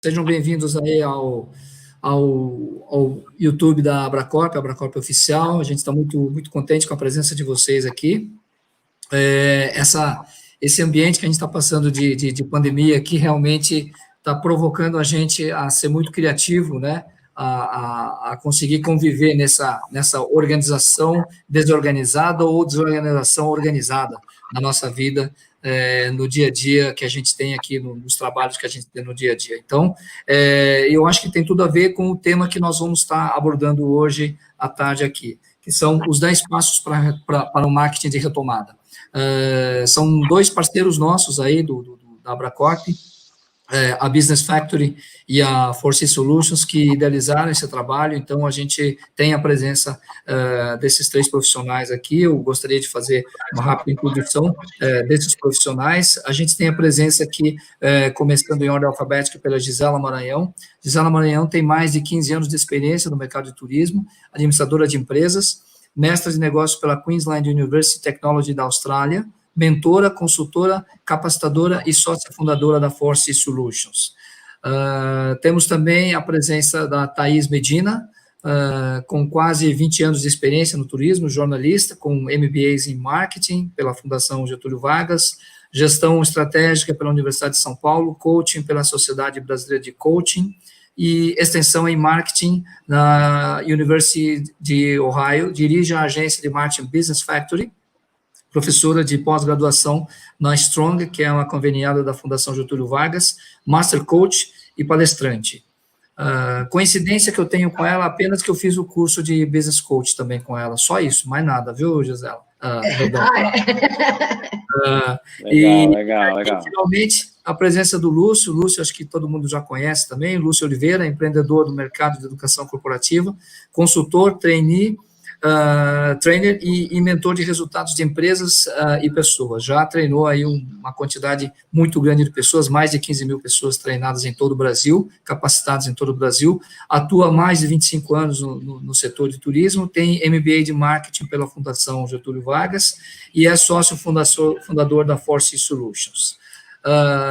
Sejam bem-vindos aí ao YouTube da Abracorp, Abracorp Oficial. A gente está muito contente com a presença de vocês aqui. Esse ambiente que a gente está passando de pandemia aqui realmente está provocando a gente a ser muito criativo, né? A conseguir conviver nessa organização desorganizada ou desorganização organizada na nossa vida, no dia a dia que a gente tem aqui, nos trabalhos que a gente tem no dia a dia. Então, eu acho que tem tudo a ver com o tema que nós vamos estar abordando hoje à tarde aqui, que são os 10 passos para o marketing de retomada. São dois parceiros nossos aí da Abracorp, a Business Factory e a Force Solutions, que idealizaram esse trabalho. Então, a gente tem a presença desses três profissionais aqui. Eu gostaria de fazer uma rápida introdução desses profissionais. A gente tem a presença aqui, começando em ordem alfabética, pela Gisela Maranhão. Gisela Maranhão tem mais de 15 anos de experiência no mercado de turismo, administradora de empresas, mestre de negócios pela Queensland University Technology da Austrália, mentora, consultora, capacitadora e sócia fundadora da Force Solutions. Temos também a presença da Thaís Medina, com quase 20 anos de experiência no turismo, jornalista, com MBAs em marketing pela Fundação Getúlio Vargas, gestão estratégica pela Universidade de São Paulo, coaching pela Sociedade Brasileira de Coaching e extensão em marketing na University de Ohio, dirige a agência de marketing Business Factory, professora de pós-graduação na Strong, que é uma conveniada da Fundação Getúlio Vargas, Master Coach e palestrante. Coincidência que eu tenho com ela, apenas que eu fiz o curso de Business Coach também com ela, só isso, mais nada, viu, Gisela? Legal. Finalmente, a presença do Lúcio, acho que todo mundo já conhece também, Lúcio Oliveira, empreendedor do mercado de educação corporativa, consultor, trainee, trainer e mentor de resultados de empresas e pessoas. Já treinou aí uma quantidade muito grande de pessoas, mais de 15 mil pessoas treinadas em todo o Brasil, capacitadas em todo o Brasil, atua há mais de 25 anos no setor de turismo, tem MBA de marketing pela Fundação Getúlio Vargas e é sócio fundador da Force Solutions.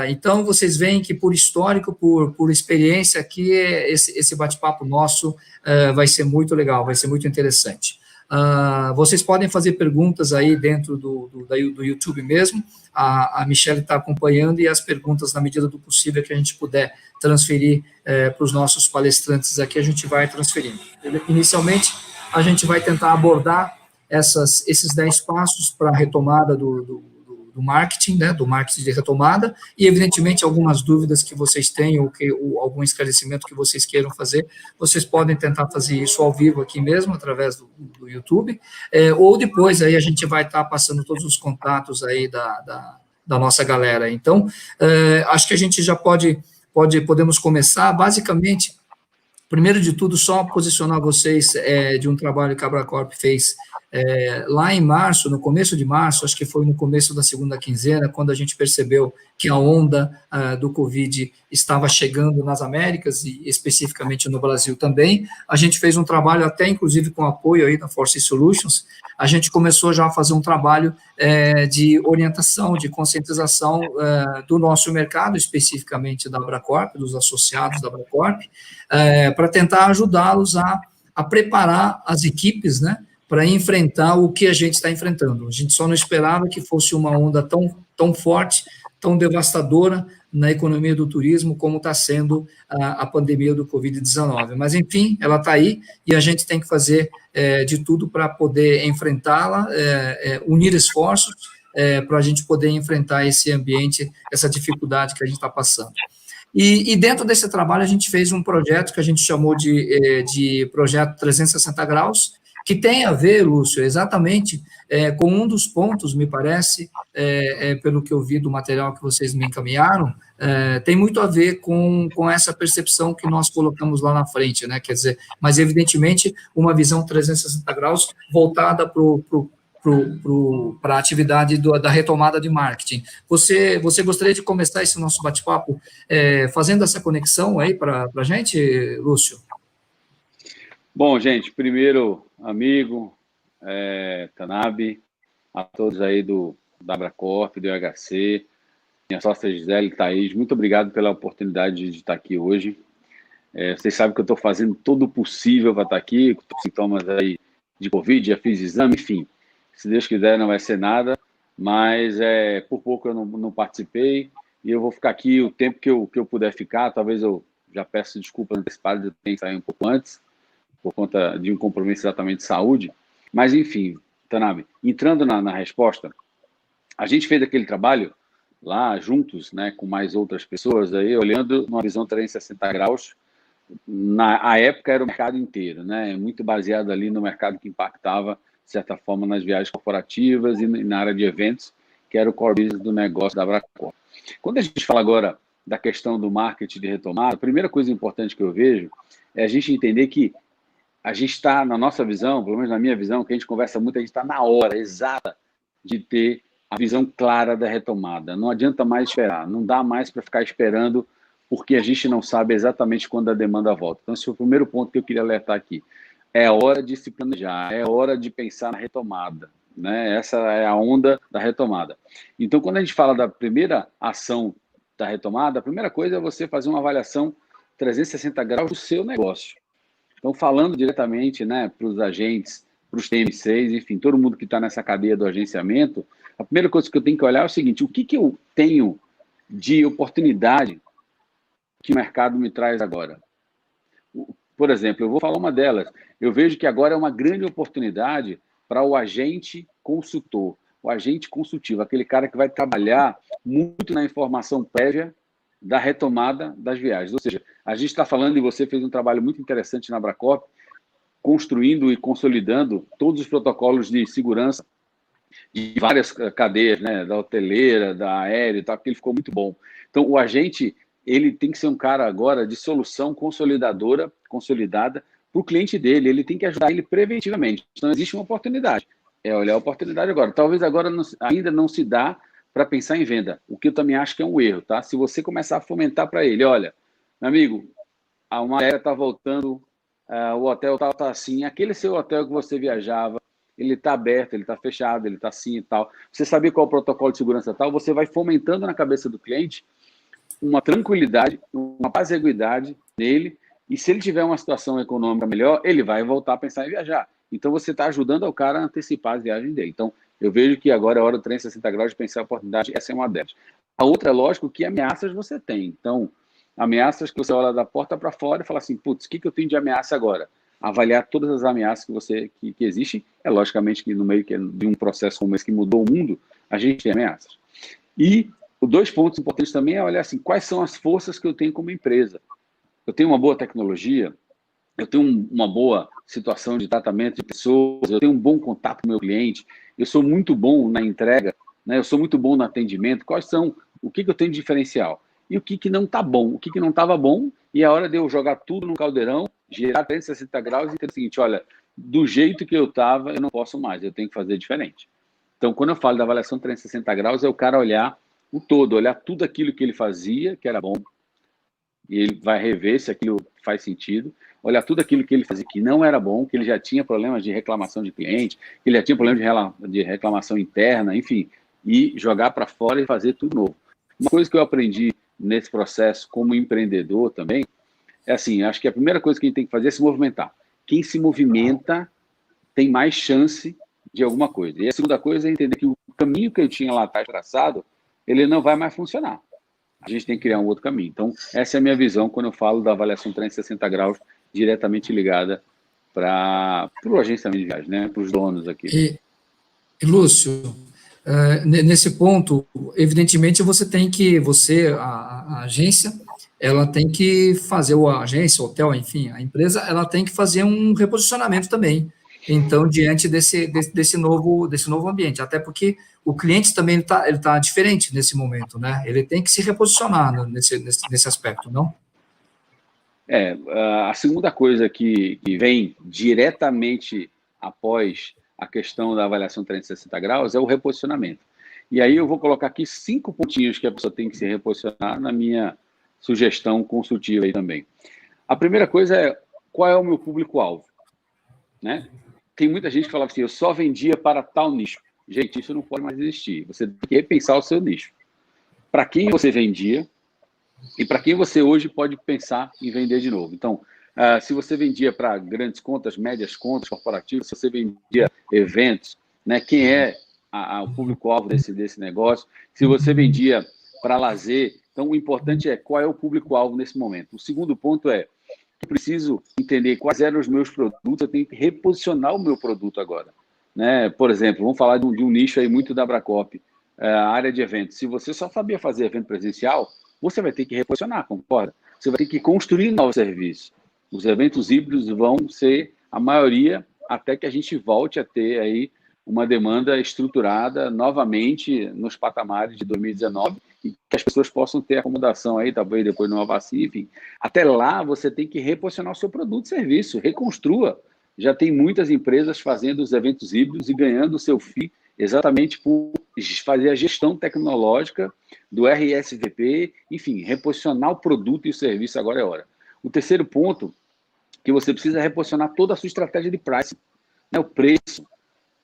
Então, vocês veem que, por histórico, por experiência aqui, esse bate-papo nosso vai ser muito legal, vai ser muito interessante. Vocês podem fazer perguntas aí dentro do YouTube mesmo, a Michelle está acompanhando, e as perguntas, na medida do possível que a gente puder transferir para os nossos palestrantes aqui, a gente vai transferindo. Inicialmente, a gente vai tentar abordar esses 10 passos para a retomada do marketing, né, do marketing de retomada, e, evidentemente, algumas dúvidas que vocês tenham, ou algum esclarecimento que vocês queiram fazer, vocês podem tentar fazer isso ao vivo aqui mesmo, através do YouTube, ou depois aí a gente vai estar passando todos os contatos aí da nossa galera. Então, acho que a gente já podemos começar. Basicamente, primeiro de tudo, só posicionar vocês de um trabalho que a Abracorp fez lá em março, no começo de março, acho que foi no começo da segunda quinzena, quando a gente percebeu que a onda do Covid estava chegando nas Américas e especificamente no Brasil também. A gente fez um trabalho, até inclusive com apoio aí da Force Solutions, a gente começou já a fazer um trabalho de orientação, de conscientização do nosso mercado, especificamente da Abracorp, dos associados da Abracorp, para tentar ajudá-los a preparar as equipes, né, para enfrentar o que a gente está enfrentando. A gente só não esperava que fosse uma onda tão forte, tão devastadora na economia do turismo, como está sendo a pandemia do Covid-19. Mas, enfim, ela está aí, e a gente tem que fazer de tudo para poder enfrentá-la, unir esforços para a gente poder enfrentar esse ambiente, essa dificuldade que a gente está passando. E dentro desse trabalho, a gente fez um projeto que a gente chamou de Projeto 360 Graus, que tem a ver, Lúcio, exatamente com um dos pontos, me parece, pelo que eu vi do material que vocês me encaminharam, tem muito a ver com essa percepção que nós colocamos lá na frente, né? Quer dizer, mas, evidentemente, uma visão 360 graus voltada para a atividade da retomada de marketing. Você gostaria de começar esse nosso bate-papo fazendo essa conexão aí para a gente, Lúcio? Bom, gente, primeiro, amigo, Tanabe, a todos aí da Abracorp, do IHC, minha sócia Gisele e Thaís, muito obrigado pela oportunidade de estar aqui hoje. Vocês sabem que eu estou fazendo todo o possível para estar aqui, com sintomas aí de Covid, já fiz exame, enfim. Se Deus quiser, não vai ser nada, mas por pouco eu não participei e eu vou ficar aqui o tempo que eu puder ficar. Talvez eu já peço desculpas antecipadas, eu tenho que sair um pouco antes, por conta de um compromisso exatamente de saúde. Mas, enfim, Tanabe, entrando na resposta, a gente fez aquele trabalho lá juntos, né, com mais outras pessoas, aí, olhando numa visão 360 graus. A época era o mercado inteiro, né? Muito baseado ali no mercado que impactava, de certa forma, nas viagens corporativas e na área de eventos, que era o core business do negócio da Abracor. Quando a gente fala agora da questão do marketing de retomada, a primeira coisa importante que eu vejo é a gente entender que a gente está, na nossa visão, pelo menos na minha visão, que a gente conversa muito, a gente está na hora exata de ter a visão clara da retomada. Não adianta mais esperar, não dá mais para ficar esperando, porque a gente não sabe exatamente quando a demanda volta. Então, esse é o primeiro ponto que eu queria alertar aqui. É hora de se planejar, é hora de pensar na retomada, né? Essa é a onda da retomada. Então, quando a gente fala da primeira ação da retomada, a primeira coisa é você fazer uma avaliação 360 graus do seu negócio. Então, falando diretamente, né, para os agentes, para os TM6, enfim, todo mundo que está nessa cadeia do agenciamento, a primeira coisa que eu tenho que olhar é o seguinte: o que eu tenho de oportunidade que o mercado me traz agora? Por exemplo, eu vou falar uma delas. Eu vejo que agora é uma grande oportunidade para o agente consultor, o agente consultivo, aquele cara que vai trabalhar muito na informação prévia da retomada das viagens. Ou seja, a gente está falando, e você fez um trabalho muito interessante na Abracop, construindo e consolidando todos os protocolos de segurança de várias cadeias, né, da hoteleira, da aérea e tal, que ele ficou muito bom. Então, o agente, ele tem que ser um cara agora de solução consolidada para o cliente dele, ele tem que ajudar ele preventivamente. Então, existe uma oportunidade, é olhar a oportunidade agora. Talvez agora ainda não se dá para pensar em venda, o que eu também acho que é um erro, tá? Se você começar a fomentar para ele, olha, meu amigo, a Maia está voltando, o hotel está assim, aquele seu hotel que você viajava, ele está aberto, ele está fechado, ele está assim e tal. Você sabia qual é o protocolo de segurança tal, você vai fomentando na cabeça do cliente uma tranquilidade, uma passeguidade nele, e se ele tiver uma situação econômica melhor, ele vai voltar a pensar em viajar. Então, você está ajudando o cara a antecipar as viagens dele. Então, eu vejo que agora é hora do 360 graus de pensar a oportunidade, essa é uma delas. A outra é, lógico, que ameaças você tem. Então, ameaças que você olha da porta para fora e fala assim, putz, o que eu tenho de ameaça agora? Avaliar todas as ameaças que existem. É logicamente que no meio de um processo como esse que mudou o mundo, a gente tem ameaças. E os dois pontos importantes também é olhar assim, quais são as forças que eu tenho como empresa. Eu tenho uma boa tecnologia, eu tenho uma boa situação de tratamento de pessoas, eu tenho um bom contato com o meu cliente, eu sou muito bom na entrega, né? Eu sou muito bom no atendimento. O que eu tenho de diferencial? E o que não está bom? O que não estava bom? E é hora de eu jogar tudo no caldeirão, girar 360 graus e dizer o seguinte, olha, do jeito que eu estava, eu não posso mais, eu tenho que fazer diferente. Então, quando eu falo da avaliação 360 graus, é o cara olhar o todo, olhar tudo aquilo que ele fazia, que era bom, e ele vai rever se aquilo faz sentido, olhar tudo aquilo que ele fazia que não era bom, que ele já tinha problemas de reclamação de cliente, que ele já tinha problemas de reclamação interna, enfim, e jogar para fora e fazer tudo novo. Uma coisa que eu aprendi nesse processo como empreendedor também, é assim, acho que a primeira coisa que a gente tem que fazer é se movimentar. Quem se movimenta tem mais chance de alguma coisa. E a segunda coisa é entender que o caminho que eu tinha lá atrás traçado, ele não vai mais funcionar. A gente tem que criar um outro caminho. Então, essa é a minha visão quando eu falo da avaliação 360 graus diretamente ligada para o agenciamento de viagem, né? Para os donos aqui. E Lúcio, nesse ponto, evidentemente, a agência, ela tem que fazer, a agência, o hotel, enfim, a empresa, ela tem que fazer um reposicionamento também. Então, diante desse novo ambiente, até porque o cliente também ele tá diferente nesse momento, né? Ele tem que se reposicionar nesse aspecto, não? A segunda coisa que vem diretamente após a questão da avaliação 360 graus é o reposicionamento. E aí eu vou colocar aqui 5 pontinhos que a pessoa tem que se reposicionar na minha sugestão consultiva aí também. A primeira coisa é, qual é o meu público-alvo? Né? Tem muita gente que fala assim, eu só vendia para tal nicho. Gente, isso não pode mais existir. Você tem que repensar o seu nicho. para quem você vendia e para quem você hoje pode pensar em vender de novo. Então, se você vendia para grandes contas, médias contas, corporativas, se você vendia eventos, né, quem é o público-alvo desse negócio, se você vendia para lazer. Então, o importante é qual é o público-alvo nesse momento. O segundo ponto é eu preciso entender quais eram os meus produtos, eu tenho que reposicionar o meu produto agora. Né? Por exemplo, vamos falar de um nicho aí muito da Abracop, a área de eventos. Se você só sabia fazer evento presencial, você vai ter que reposicionar, concorda? Você vai ter que construir novos serviços. Os eventos híbridos vão ser a maioria até que a gente volte a ter aí uma demanda estruturada novamente nos patamares de 2019 e que as pessoas possam ter acomodação aí, talvez depois numa vacina, enfim. Até lá, você tem que reposicionar o seu produto e serviço, reconstrua. Já tem muitas empresas fazendo os eventos híbridos e ganhando o seu FII exatamente por fazer a gestão tecnológica do RSVP, enfim, reposicionar o produto e o serviço agora é hora. O terceiro ponto que você precisa reposicionar toda a sua estratégia de pricing, né? O preço.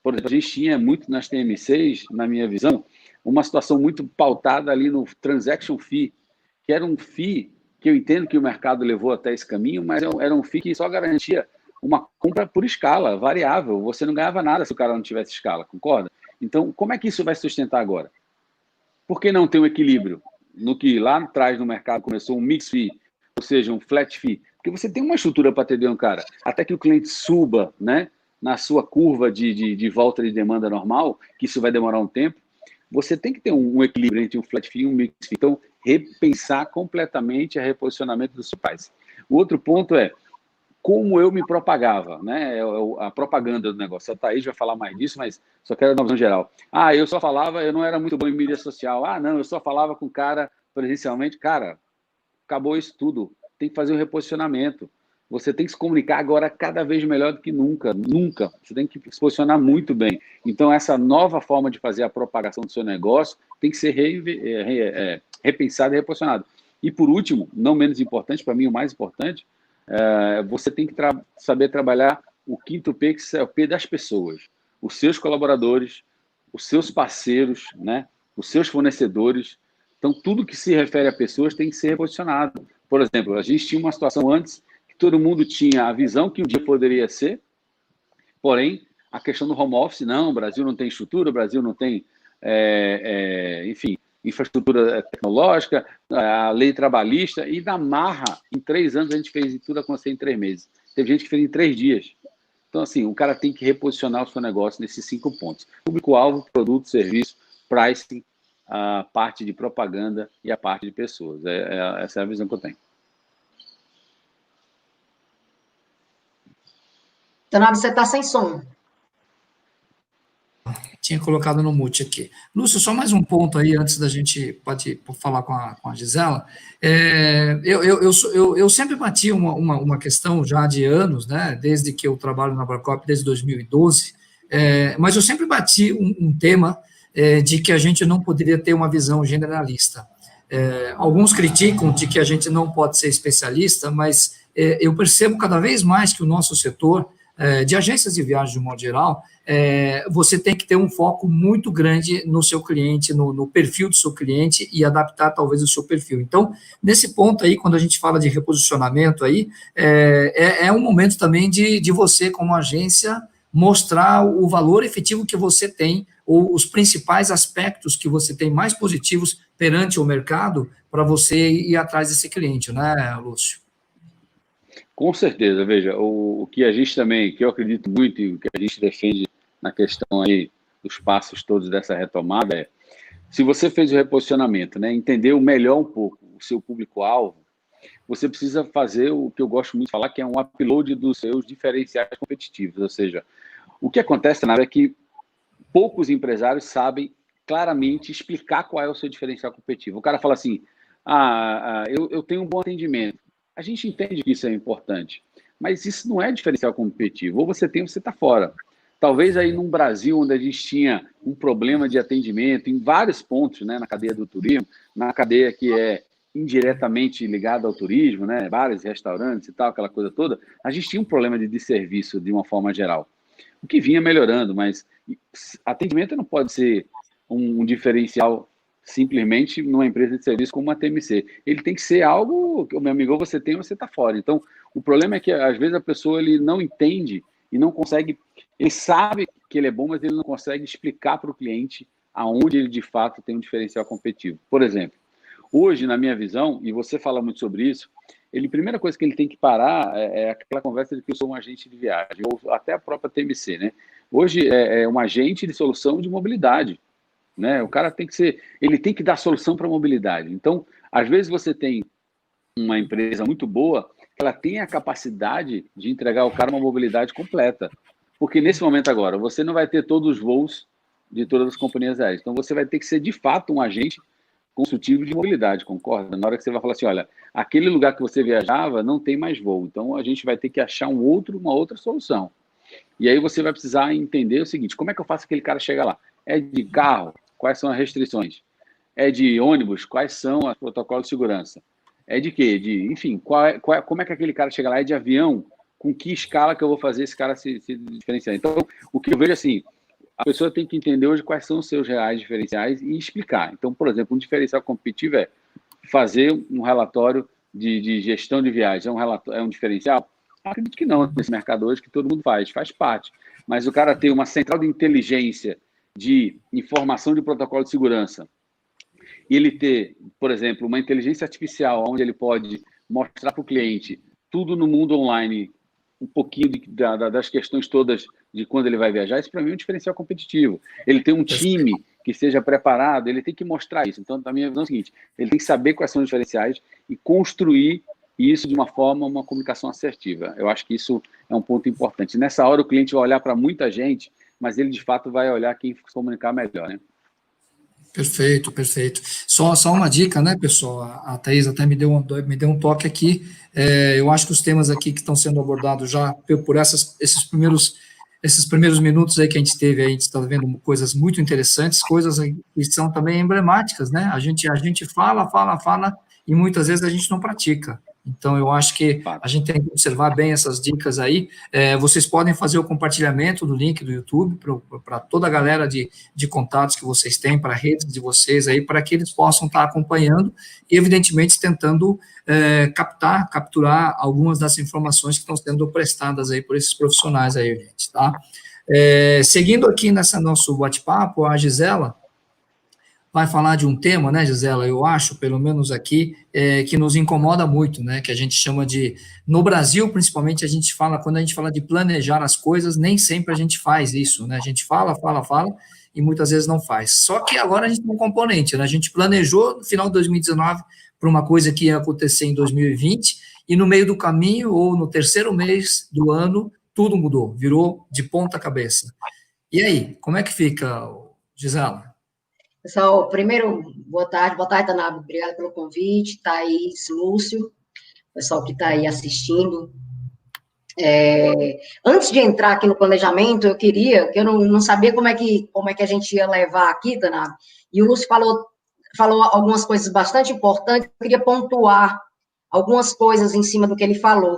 Por exemplo, a gente tinha muito nas TM6, na minha visão, uma situação muito pautada ali no transaction fee, que era um fee que eu entendo que o mercado levou até esse caminho, mas era um fee que só garantia uma compra por escala, variável. Você não ganhava nada se o cara não tivesse escala, concorda? Então, como é que isso vai sustentar agora? Por que não ter um equilíbrio no que lá atrás no mercado começou um mix fee, ou seja, um flat fee? Porque você tem uma estrutura para atender um cara, até que o cliente suba, né, na sua curva de volta de demanda normal, que isso vai demorar um tempo, você tem que ter um equilíbrio entre um flat fee e um mix fee. Então, repensar completamente o reposicionamento dos pais. O outro ponto é como eu me propagava, né? A propaganda do negócio. A Thaís vai falar mais disso, mas só quero dar uma visão geral. Eu só falava, eu não era muito bom em mídia social. Não, eu só falava com o cara presencialmente. Cara, acabou isso tudo. Tem que fazer um reposicionamento. Você tem que se comunicar agora cada vez melhor do que nunca. Nunca. Você tem que se posicionar muito bem. Então, essa nova forma de fazer a propagação do seu negócio tem que ser repensada e reposicionada. E, por último, não menos importante, para mim o mais importante, você tem que saber trabalhar o quinto P, que é o P das pessoas. Os seus colaboradores, os seus parceiros, né? Os seus fornecedores. Então, tudo que se refere a pessoas tem que ser reposicionado. Por exemplo, a gente tinha uma situação antes que todo mundo tinha a visão que um dia poderia ser, porém, a questão do home office, não, o Brasil não tem estrutura, o Brasil não tem, enfim, infraestrutura tecnológica, a lei trabalhista, e na marra, em 3 anos, a gente fez tudo acontecer em 3 meses. Teve gente que fez em 3 dias. Então, assim, o cara tem que reposicionar o seu negócio nesses 5 pontos. Público-alvo, produto, serviço, pricing, a parte de propaganda e a parte de pessoas. Essa é a visão que eu tenho. Leonardo, você está sem som. Tinha colocado no mute aqui. Lúcio, só mais um ponto aí, antes da gente pode falar com a Gisela. Eu sempre bati uma questão já de anos, né, desde que eu trabalho na Abracop, desde 2012, mas eu sempre bati um tema de que a gente não poderia ter uma visão generalista. Alguns criticam de que a gente não pode ser especialista, mas eu percebo cada vez mais que o nosso setor de agências de viagem de um modo geral, você tem que ter um foco muito grande no seu cliente, no perfil do seu cliente e adaptar talvez o seu perfil. Então, nesse ponto aí, quando a gente fala de reposicionamento aí, é um momento também de você, como agência, mostrar o valor efetivo que você tem, ou os principais aspectos que você tem mais positivos perante o mercado para você ir atrás desse cliente, né, Lúcio? Com certeza, veja, o que a gente também, que eu acredito muito e o que a gente defende na questão aí dos passos todos dessa retomada se você fez o reposicionamento, né, entendeu melhor um pouco o seu público-alvo, você precisa fazer o que eu gosto muito de falar, que é um upload dos seus diferenciais competitivos, ou seja, o que acontece, na verdade, é que poucos empresários sabem claramente explicar qual é o seu diferencial competitivo. O cara fala assim, eu tenho um bom atendimento. A gente entende que isso é importante, mas isso não é diferencial competitivo. Ou você tem ou você está fora. Talvez aí num Brasil onde a gente tinha um problema de atendimento em vários pontos, né, na cadeia do turismo, na cadeia que é indiretamente ligada ao turismo, né, bares, restaurantes e tal, aquela coisa toda, a gente tinha um problema de serviço de uma forma geral. O que vinha melhorando, mas atendimento não pode ser um diferencial simplesmente numa empresa de serviço como uma TMC. Ele tem que ser algo que, meu amigo, ou você tem ou você está fora. Então, o problema é que, às vezes, a pessoa ele não entende e não consegue... Ele sabe que ele é bom, mas ele não consegue explicar para o cliente aonde ele, de fato, tem um diferencial competitivo. Por exemplo, hoje, na minha visão, e você fala muito sobre isso, a primeira coisa que ele tem que parar é aquela conversa de que eu sou um agente de viagem, ou até a própria TMC, né? Hoje é um agente de solução de mobilidade, né? O cara tem que ser, ele tem que dar solução para a mobilidade. Então, às vezes você tem uma empresa muito boa, ela tem a capacidade de entregar ao cara uma mobilidade completa. Porque nesse momento agora, você não vai ter todos os voos de todas as companhias aéreas. Então, você vai ter que ser, de fato, um agente consultivo de mobilidade, concorda? Na hora que você vai falar assim, olha, aquele lugar que você viajava não tem mais voo, então a gente vai ter que achar uma outra solução. E aí você vai precisar entender o seguinte, como é que eu faço aquele cara chegar lá? É de carro? Quais são as restrições? É de ônibus? Quais são os protocolos de segurança? É de quê? Enfim, como é que aquele cara chega lá? É de avião? Com que escala que eu vou fazer esse cara se diferenciar? Então, o que eu vejo assim, a pessoa tem que entender hoje quais são os seus reais diferenciais e explicar. Então, por exemplo, um diferencial competitivo é fazer um relatório de gestão de viagens. É um diferencial? Acredito que não, nesse mercado hoje, que todo mundo faz parte. Mas o cara ter uma central de inteligência de informação de protocolo de segurança e ele ter, por exemplo, uma inteligência artificial onde ele pode mostrar para o cliente tudo no mundo online, um pouquinho das questões todas de quando ele vai viajar, isso para mim é um diferencial competitivo. Ele tem um time que esteja preparado, ele tem que mostrar isso. Então, a minha visão é a seguinte, ele tem que saber quais são os diferenciais e construir isso de uma forma, uma comunicação assertiva. Eu acho que isso é um ponto importante. Nessa hora, o cliente vai olhar para muita gente, mas ele, de fato, vai olhar quem se comunicar melhor, né? Perfeito, perfeito. Só uma dica, né, pessoal? A Thaís até me deu um toque aqui. Eu acho que os temas aqui que estão sendo abordados já por esses primeiros minutos aí que a gente teve, a gente está vendo coisas muito interessantes, coisas que são também emblemáticas, né? A gente fala, e muitas vezes a gente não pratica. Então, eu acho que a gente tem que observar bem essas dicas aí. Vocês podem fazer o compartilhamento do link do YouTube para toda a galera de contatos que vocês têm, para a rede de vocês aí, para que eles possam estar acompanhando e, evidentemente, tentando capturar algumas das informações que estão sendo prestadas aí por esses profissionais aí, gente, tá? Seguindo aqui nessa nosso bate-papo, a Gisela vai falar de um tema, né, Gisela, eu acho, pelo menos aqui, que nos incomoda muito, né, que a gente chama de, no Brasil, principalmente, quando a gente fala de planejar as coisas, nem sempre a gente faz isso, né, a gente fala, e muitas vezes não faz. Só que agora a gente tem um componente, né, a gente planejou no final de 2019 para uma coisa que ia acontecer em 2020, e no meio do caminho, ou no terceiro mês do ano, tudo mudou, virou de ponta cabeça. E aí, como é que fica, Gisela? Pessoal, primeiro, boa tarde, Tanabe, obrigada pelo convite, Thaís, Lúcio, pessoal que está aí assistindo. Antes de entrar aqui no planejamento, que eu não sabia como é que a gente ia levar aqui, Tanabe, e o Lúcio falou algumas coisas bastante importantes, eu queria pontuar algumas coisas em cima do que ele falou.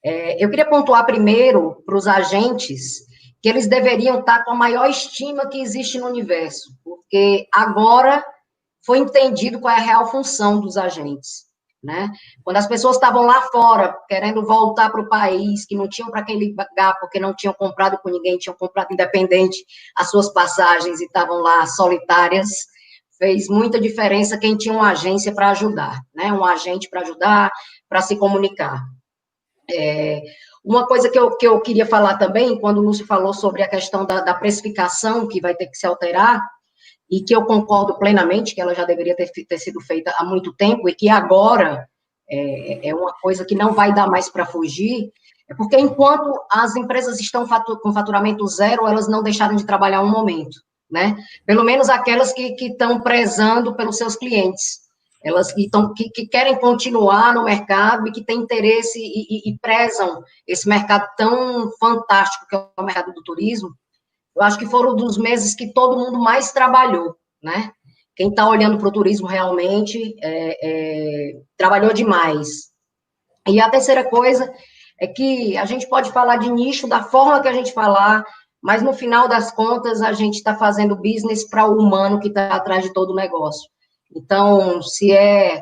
Eu queria pontuar primeiro para os agentes que eles deveriam estar com a maior estima que existe no universo, porque agora foi entendido qual é a real função dos agentes, né? Quando as pessoas estavam lá fora, querendo voltar para o país, que não tinham para quem ligar, porque não tinham comprado com ninguém, tinham comprado independente as suas passagens e estavam lá solitárias, fez muita diferença quem tinha uma agência para ajudar, né? Um agente para ajudar, para se comunicar. Uma coisa que eu queria falar também, quando o Lúcio falou sobre a questão da precificação, que vai ter que se alterar, e que eu concordo plenamente, que ela já deveria ter sido feita há muito tempo, e que agora é uma coisa que não vai dar mais para fugir, é porque enquanto as empresas estão com faturamento zero, elas não deixaram de trabalhar um momento, né? Pelo menos aquelas que estão prezando pelos seus clientes. Elas que querem continuar no mercado e que têm interesse e prezam esse mercado tão fantástico que é o mercado do turismo. Eu acho que foram dos meses que todo mundo mais trabalhou, né? Quem está olhando para o turismo realmente trabalhou demais. E a terceira coisa é que a gente pode falar de nicho da forma que a gente falar, mas no final das contas a gente está fazendo business para o humano que está atrás de todo o negócio. Então, se é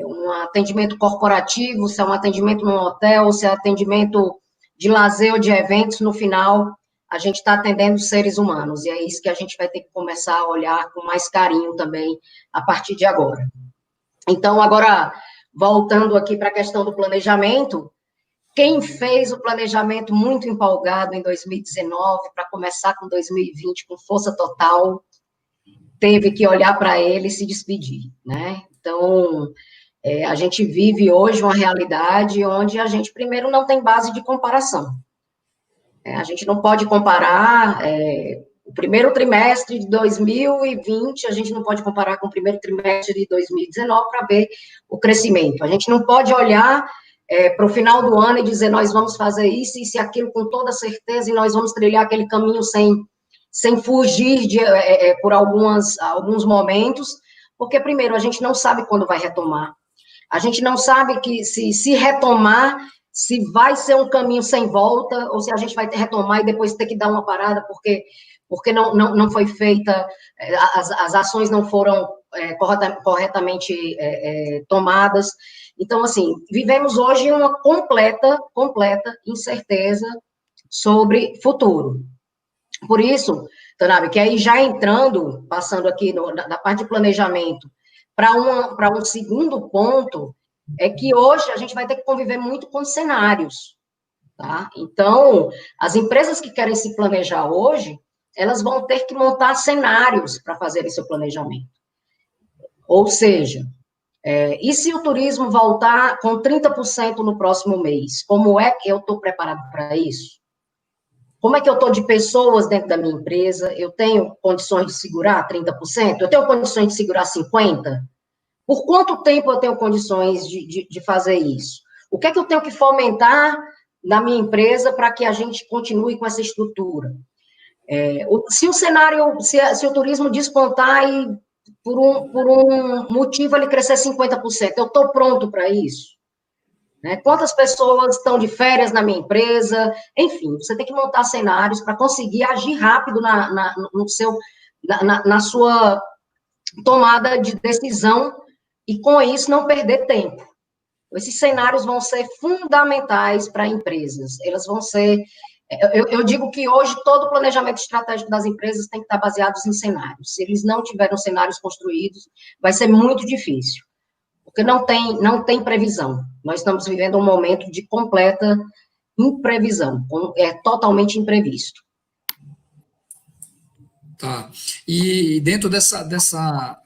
um atendimento corporativo, se é um atendimento num hotel, se é atendimento de lazer ou de eventos, no final, a gente está atendendo seres humanos, e é isso que a gente vai ter que começar a olhar com mais carinho também, a partir de agora. Então, agora, voltando aqui para a questão do planejamento, quem fez o planejamento muito empolgado em 2019, para começar com 2020 com força total, teve que olhar para ele e se despedir, né? Então, a gente vive hoje uma realidade onde a gente, primeiro, não tem base de comparação. A gente não pode comparar o primeiro trimestre de 2020, a gente não pode comparar com o primeiro trimestre de 2019 para ver o crescimento. A gente não pode olhar para o final do ano e dizer, nós vamos fazer isso e aquilo com toda certeza, e nós vamos trilhar aquele caminho sem fugir por alguns momentos, porque, primeiro, a gente não sabe quando vai retomar. A gente não sabe que se retomar, se vai ser um caminho sem volta, ou se a gente vai retomar e depois ter que dar uma parada, porque não foi feita, as ações não foram corretamente tomadas. Então, assim, vivemos hoje uma completa incerteza sobre futuro. Por isso, Tanabe, que aí já entrando, passando aqui na parte de planejamento, para um segundo ponto, é que hoje a gente vai ter que conviver muito com cenários, tá? Então, as empresas que querem se planejar hoje, elas vão ter que montar cenários para fazer esse planejamento. Ou seja, e se o turismo voltar com 30% no próximo mês? Como é que eu estou preparado para isso? Como é que eu estou de pessoas dentro da minha empresa? Eu tenho condições de segurar 30%? Eu tenho condições de segurar 50%? Por quanto tempo eu tenho condições de fazer isso? O que é que eu tenho que fomentar na minha empresa para que a gente continue com essa estrutura? Se o cenário, se o turismo despontar e por um motivo ele crescer 50%, eu estou pronto para isso? Né? Quantas pessoas estão de férias na minha empresa? Enfim, você tem que montar cenários para conseguir agir rápido na sua tomada de decisão e, com isso, não perder tempo. Esses cenários vão ser fundamentais para empresas. Elas vão ser... Eu digo que hoje todo o planejamento estratégico das empresas tem que estar baseado em cenários. Se eles não tiverem cenários construídos, vai ser muito difícil. Porque não tem previsão. Nós estamos vivendo um momento de completa imprevisão, é totalmente imprevisto. Tá. E dentro dessa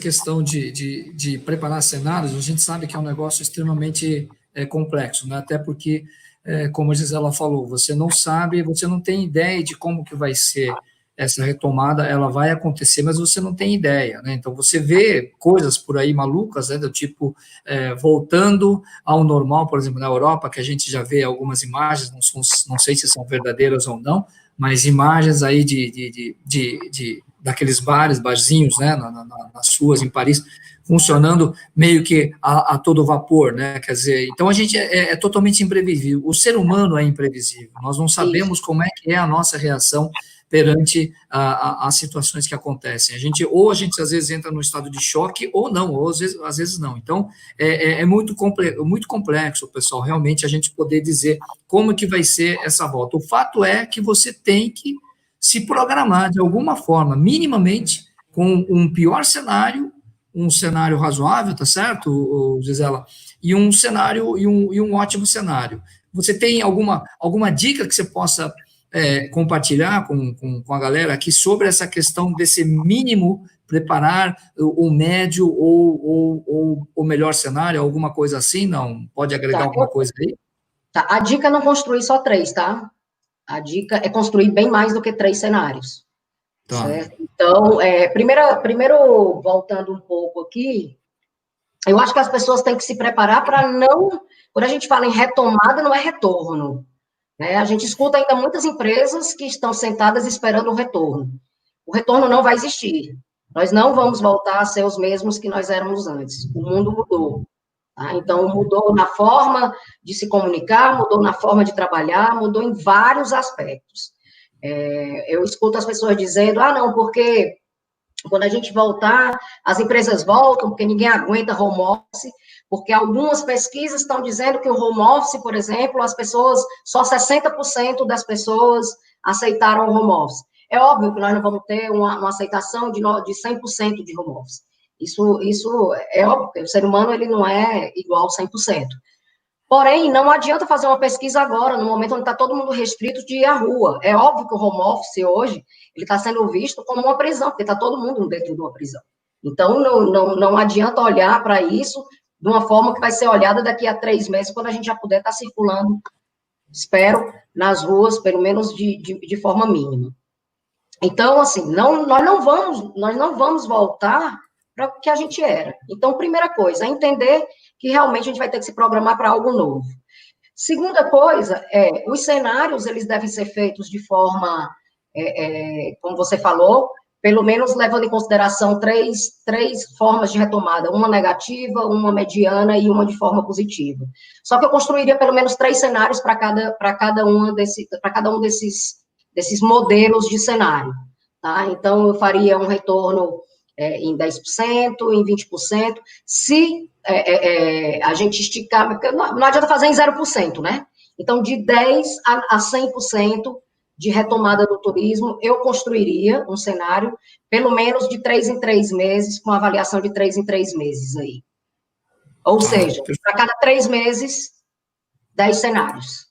questão de preparar cenários, a gente sabe que é um negócio extremamente complexo, né? Até porque, como a Gisela falou, você não sabe, você não tem ideia de como que vai ser essa retomada, ela vai acontecer, mas você não tem ideia, né? Então, você vê coisas por aí malucas, né, do tipo, voltando ao normal, por exemplo, na Europa, que a gente já vê algumas imagens, não sei se são verdadeiras ou não, mas imagens aí daqueles barzinhos, né, nas ruas em Paris, funcionando meio que a todo vapor, né? Quer dizer, então a gente é totalmente imprevisível. O ser humano é imprevisível. Nós não sabemos como é que é a nossa reação perante as situações que acontecem. Ou a gente às vezes entra num estado de choque, ou não, ou às vezes não. Então, é muito complexo, pessoal, realmente a gente poder dizer como que vai ser essa volta. O fato é que você tem que se programar de alguma forma, minimamente, com um pior cenário, um cenário razoável, tá certo, Gisela? E um cenário, e um ótimo cenário. Você tem alguma dica que você possa compartilhar com a galera aqui sobre essa questão desse mínimo preparar o médio ou o melhor cenário, alguma coisa assim? Não? Pode agregar alguma coisa aí? Tá. A dica é não construir só 3, tá? A dica é construir bem mais do que 3 cenários. Tá. Certo? Então, primeiro, voltando um pouco aqui, eu acho que as pessoas têm que se preparar para não... Quando a gente fala em retomada, não é retorno. Né? A gente escuta ainda muitas empresas que estão sentadas esperando o retorno. O retorno não vai existir. Nós não vamos voltar a ser os mesmos que nós éramos antes. O mundo mudou. Tá? Então, mudou na forma de se comunicar, mudou na forma de trabalhar, mudou em vários aspectos. Eu escuto as pessoas dizendo, não, porque quando a gente voltar, as empresas voltam, porque ninguém aguenta home office, porque algumas pesquisas estão dizendo que o home office, por exemplo, só 60% das pessoas aceitaram o home office. É óbvio que nós não vamos ter uma aceitação de 100% de home office. Isso é óbvio, porque o ser humano ele não é igual 100%. Porém, não adianta fazer uma pesquisa agora, no momento onde está todo mundo restrito de ir à rua. É óbvio que o home office hoje, ele está sendo visto como uma prisão, porque está todo mundo dentro de uma prisão. Então, não adianta olhar para isso de uma forma que vai ser olhada daqui a 3 meses, quando a gente já puder estar circulando, espero, nas ruas, pelo menos de forma mínima. Então, assim, nós não vamos voltar para o que a gente era. Então, primeira coisa, é entender que realmente a gente vai ter que se programar para algo novo. Segunda coisa, os cenários, eles devem ser feitos de forma, como você falou, pelo menos levando em consideração três formas de retomada, uma negativa, uma mediana e uma de forma positiva. Só que eu construiria pelo menos 3 cenários para cada um desses modelos de cenário. Tá? Então, eu faria um retorno em 10%, em 20%, se a gente esticar, porque não adianta fazer em 0%, né? Então, de 10% a 100% de retomada do turismo, eu construiria um cenário, pelo menos de 3 em 3 meses, com avaliação de 3 em 3 meses aí. Ou seja, para cada 3 meses, 10 cenários.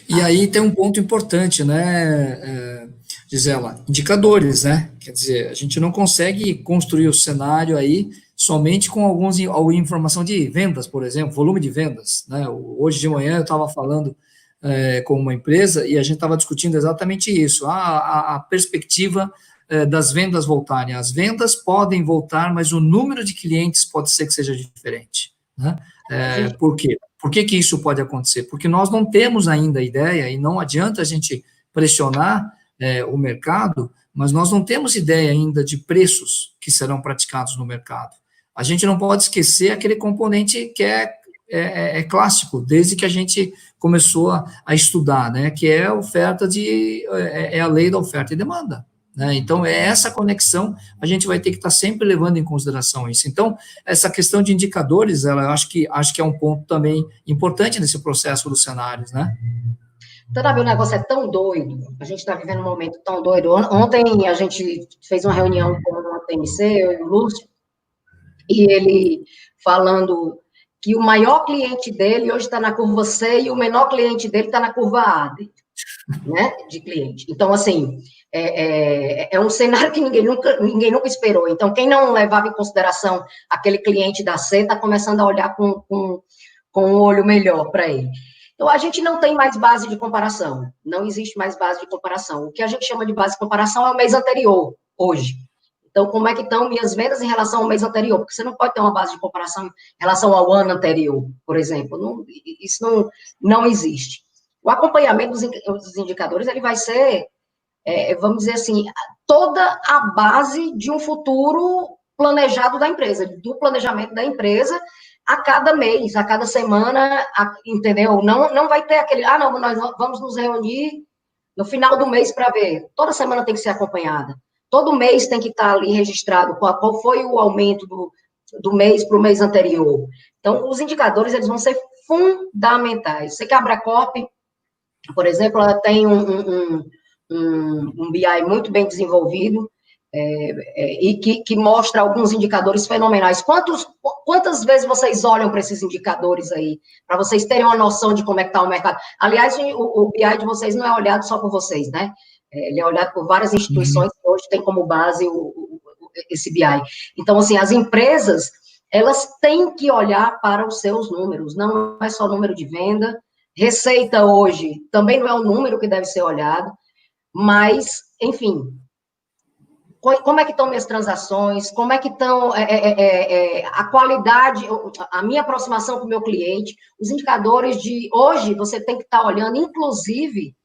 E aí tem um ponto importante, né, Gisela? Indicadores, né? Quer dizer, a gente não consegue construir o cenário aí somente com alguma informação de vendas, por exemplo, volume de vendas, né? Hoje de manhã eu estava falando com uma empresa e a gente estava discutindo exatamente isso, a perspectiva das vendas voltarem. As vendas podem voltar, mas o número de clientes pode ser que seja diferente, né? Por quê? Por que isso pode acontecer? Porque nós não temos ainda ideia, e não adianta a gente pressionar o mercado, mas nós não temos ideia ainda de preços que serão praticados no mercado. A gente não pode esquecer aquele componente que é clássico, desde que a gente começou a estudar, né, que é a oferta é a lei da oferta e demanda. Né? Então, essa conexão, a gente vai ter que estar sempre levando em consideração isso. Então, essa questão de indicadores, eu acho que é um ponto também importante nesse processo dos cenários, né? Então, o negócio é tão doido, a gente está vivendo um momento tão doido. Ontem a gente fez uma reunião com o TMC, eu e o Lúcio, e ele falando que o maior cliente dele hoje está na curva C e o menor cliente dele está na curva A, né, de cliente. Então, assim, é um cenário que ninguém nunca esperou. Então, quem não levava em consideração aquele cliente da C está começando a olhar com um olho melhor para ele. Então, a gente não tem mais base de comparação. Não existe mais base de comparação. O que a gente chama de base de comparação é o mês anterior, hoje. Então, como é que estão minhas vendas em relação ao mês anterior? Porque você não pode ter uma base de comparação em relação ao ano anterior, por exemplo. Isso não existe. O acompanhamento dos indicadores, ele vai ser, vamos dizer assim, toda a base de um futuro planejado da empresa, do planejamento da empresa, a cada mês, a cada semana, entendeu? Não vai ter aquele, não, nós vamos nos reunir no final do mês para ver. Toda semana tem que ser acompanhada. Todo mês tem que estar ali registrado qual foi o aumento do mês para o mês anterior. Então, os indicadores, eles vão ser fundamentais. Você que a Abracorp, por exemplo, ela tem um BI muito bem desenvolvido e que mostra alguns indicadores fenomenais. Quantas vezes vocês olham para esses indicadores aí, para vocês terem uma noção de como é que está o mercado? Aliás, o BI de vocês não é olhado só por vocês, né? Ele é olhado por várias instituições que hoje têm como base esse BI. Então, assim, as empresas, elas têm que olhar para os seus números, não é só número de venda. Receita hoje também não é o número que deve ser olhado, mas, enfim, como é que estão minhas transações, como é que estão a qualidade, a minha aproximação com o meu cliente, os indicadores de hoje, você tem que estar olhando, inclusive,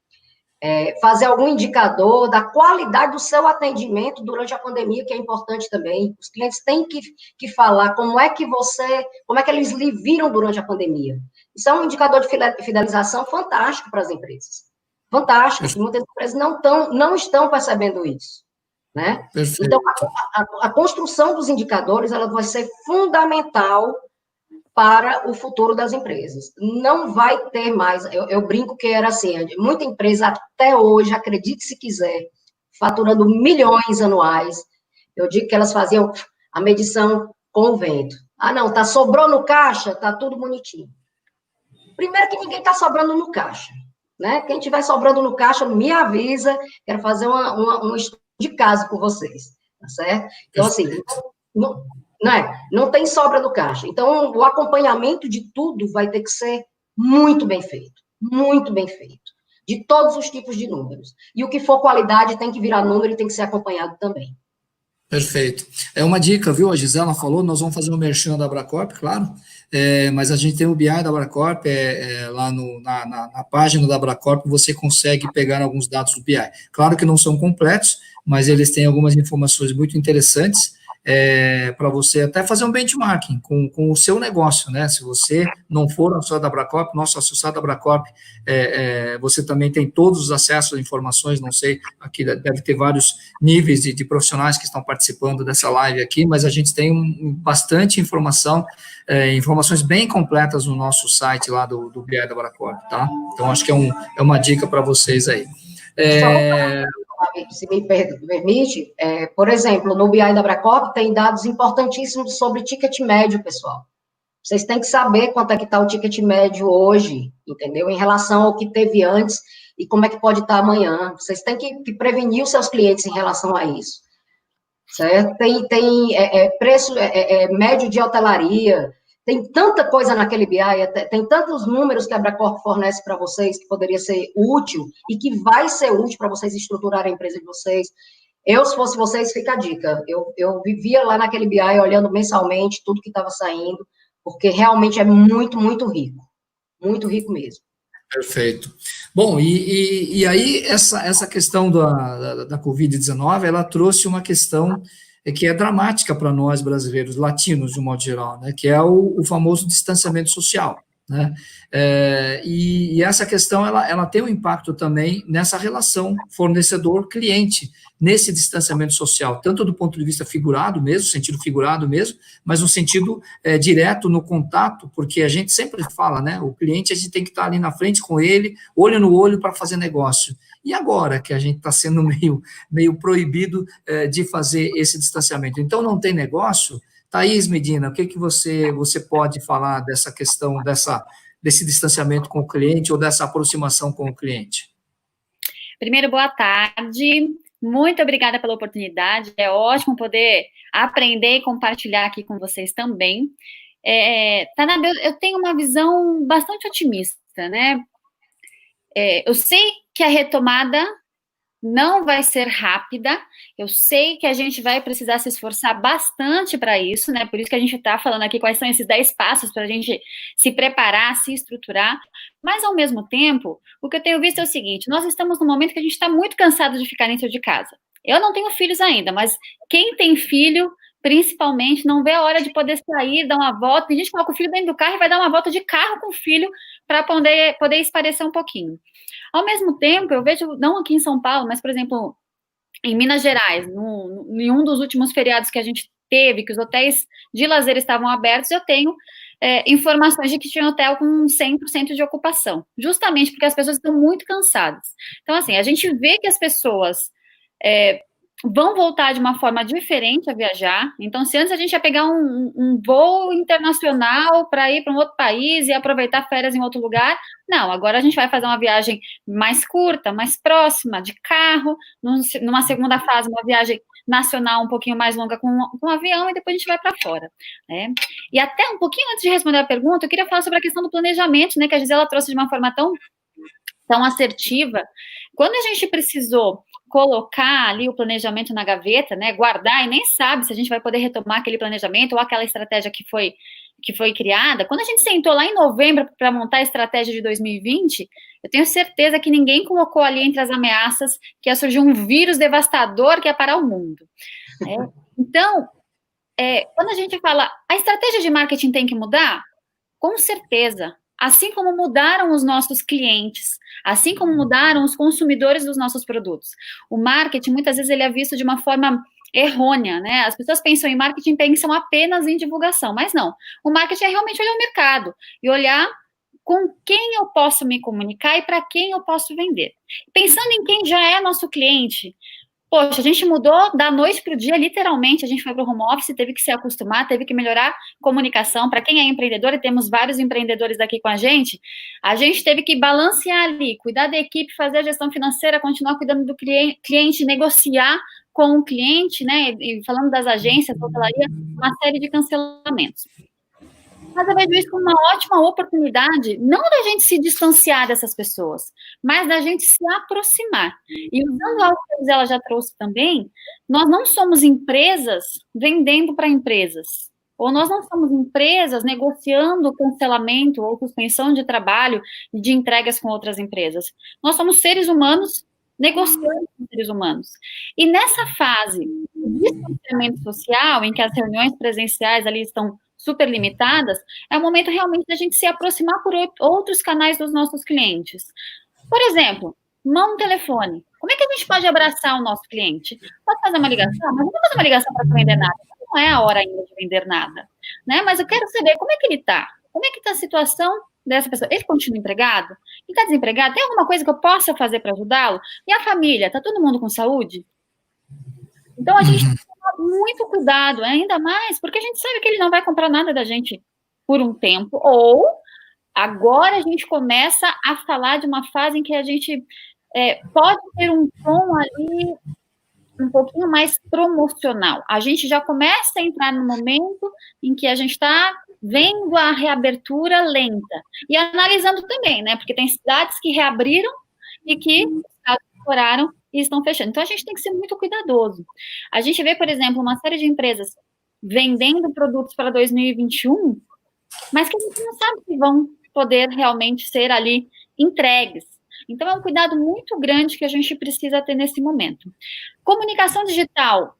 fazer algum indicador da qualidade do seu atendimento durante a pandemia, que é importante também. Os clientes têm que falar como é que eles lhe viram durante a pandemia. Isso é um indicador de fidelização fantástico para as empresas. fantástico, que muitas empresas não estão percebendo isso, né? Perfeito. Então, a construção dos indicadores, ela vai ser fundamental para o futuro das empresas. Não vai ter mais, eu brinco que era assim, muita empresa até hoje, acredite se quiser, faturando milhões anuais, eu digo que elas faziam a medição com o vento. Ah, não, tá sobrou no caixa, tá tudo bonitinho. Primeiro que ninguém tá sobrando no caixa, né? Quem tiver sobrando no caixa, me avisa, quero fazer um estudo de caso com vocês, tá certo? Então, assim, não tem sobra no caixa. Então, o acompanhamento de tudo vai ter que ser muito bem feito, de todos os tipos de números. E o que for qualidade tem que virar número e tem que ser acompanhado também. Perfeito. É uma dica, viu? A Gisela falou, nós vamos fazer um merchan da Abracorp, claro, mas a gente tem o BI da Abracorp, lá na página da Abracorp você consegue pegar alguns dados do BI. Claro que não são completos, mas eles têm algumas informações muito interessantes, para você até fazer um benchmarking com o seu negócio, né? Se você não for associado da Abracorp, nosso associado da Abracorp, você também tem todos os acessos a informações, não sei, aqui deve ter vários níveis de profissionais que estão participando dessa live aqui, mas a gente tem bastante informação, informações bem completas no nosso site lá do BI da Abracorp, tá? Então, acho que é uma dica para vocês aí. Se me permite, por exemplo, no BI da Abracorp tem dados importantíssimos sobre ticket médio, pessoal. Vocês têm que saber quanto é que está o ticket médio hoje, entendeu? Em relação ao que teve antes e como é que pode estar amanhã. Vocês têm que prevenir os seus clientes em relação a isso, certo? Tem preço médio de hotelaria, tem tanta coisa naquele BI, tem tantos números que a Abracorp fornece para vocês que poderia ser útil e que vai ser útil para vocês estruturarem a empresa de vocês. Se fosse vocês, fica a dica. Eu vivia lá naquele BI olhando mensalmente tudo que estava saindo, porque realmente é muito, muito rico mesmo. Perfeito. Bom, e aí essa questão da Covid-19, ela trouxe uma questão que é dramática para nós brasileiros, latinos, de um modo geral, né, que é o famoso distanciamento social, né, e essa questão, ela tem um impacto também nessa relação fornecedor-cliente, nesse distanciamento social, tanto do ponto de vista figurado mesmo, sentido figurado mesmo, mas no sentido direto no contato, porque a gente sempre fala, né, o cliente, a gente tem que estar ali na frente com ele, olho no olho para fazer negócio. E agora que a gente está sendo meio proibido de fazer esse distanciamento? Então, não tem negócio? Thaís Medina, o que você pode falar dessa questão, desse distanciamento com o cliente ou dessa aproximação com o cliente? Primeiro, boa tarde. Muito obrigada pela oportunidade. É ótimo poder aprender e compartilhar aqui com vocês também. Tanabe, eu tenho uma visão bastante otimista, né? Eu sei que a retomada não vai ser rápida, eu sei que a gente vai precisar se esforçar bastante para isso, né? Por isso que a gente está falando aqui quais são esses 10 passos para a gente se preparar, se estruturar, mas ao mesmo tempo, o que eu tenho visto é o seguinte: nós estamos num momento que a gente está muito cansado de ficar dentro de casa. Eu não tenho filhos ainda, mas quem tem filho, principalmente, não vê a hora de poder sair, dar uma volta. Tem gente que coloca o filho dentro do carro e vai dar uma volta de carro com o filho para poder espairecer um pouquinho. Ao mesmo tempo, eu vejo, não aqui em São Paulo, mas, por exemplo, em Minas Gerais, em um dos últimos feriados que a gente teve, que os hotéis de lazer estavam abertos, eu tenho informações de que tinha hotel com 100% de ocupação, justamente porque as pessoas estão muito cansadas. Então, assim, a gente vê que as pessoas vão voltar de uma forma diferente a viajar. Então, se antes a gente ia pegar um voo internacional para ir para um outro país e aproveitar férias em outro lugar, não, agora a gente vai fazer uma viagem mais curta, mais próxima, de carro, numa segunda fase, uma viagem nacional um pouquinho mais longa com um avião, e depois a gente vai para fora, né? E até um pouquinho antes de responder a pergunta, eu queria falar sobre a questão do planejamento, né, que a Gisela trouxe de uma forma tão assertiva. Quando a gente precisou colocar ali o planejamento na gaveta, né, guardar, e nem sabe se a gente vai poder retomar aquele planejamento ou aquela estratégia que foi criada, quando a gente sentou lá em novembro para montar a estratégia de 2020, eu tenho certeza que ninguém colocou ali entre as ameaças que ia surgir um vírus devastador que ia parar o mundo. Né? Então, quando a gente fala, a estratégia de marketing tem que mudar, com certeza, assim como mudaram os nossos clientes, assim como mudaram os consumidores dos nossos produtos. O marketing, muitas vezes, ele é visto de uma forma errônea, né? As pessoas pensam em marketing, pensam apenas em divulgação, mas não. O marketing é realmente olhar o mercado e olhar com quem eu posso me comunicar e para quem eu posso vender. Pensando em quem já é nosso cliente, poxa, a gente mudou da noite para o dia, literalmente, a gente foi para o home office, teve que se acostumar, teve que melhorar a comunicação. Para quem é empreendedor, e temos vários empreendedores aqui com a gente teve que balancear ali, cuidar da equipe, fazer a gestão financeira, continuar cuidando do cliente, negociar com o cliente, né, e falando das agências, hotelaria, uma série de cancelamentos. Mas eu vejo isso como uma ótima oportunidade, não da gente se distanciar dessas pessoas, mas da gente se aproximar. E usando algo que ela já trouxe também, nós não somos empresas vendendo para empresas, ou nós não somos empresas negociando cancelamento ou suspensão de trabalho e de entregas com outras empresas. Nós somos seres humanos negociando com seres humanos. E nessa fase de distanciamento social, em que as reuniões presenciais ali estão super limitadas, é o momento realmente da gente se aproximar por outros canais dos nossos clientes. Por exemplo, mão no telefone. Como é que a gente pode abraçar o nosso cliente? Pode fazer uma ligação? Mas não vou fazer uma ligação para vender nada. Não é a hora ainda de vender nada. Né? Mas eu quero saber como é que ele está. Como é que está a situação dessa pessoa? Ele continua empregado? Ele está desempregado? Tem alguma coisa que eu possa fazer para ajudá-lo? E a família? Está todo mundo com saúde? Então, a gente tem que tomar muito cuidado, ainda mais, porque a gente sabe que ele não vai comprar nada da gente por um tempo, ou agora a gente começa a falar de uma fase em que a gente pode ter um tom ali um pouquinho mais promocional. A gente já começa a entrar no momento em que a gente está vendo a reabertura lenta e analisando também, né? Porque tem cidades que reabriram e que demoraram e estão fechando. Então, a gente tem que ser muito cuidadoso. A gente vê, por exemplo, uma série de empresas vendendo produtos para 2021, mas que a gente não sabe se vão poder realmente ser ali entregues. Então, é um cuidado muito grande que a gente precisa ter nesse momento. Comunicação digital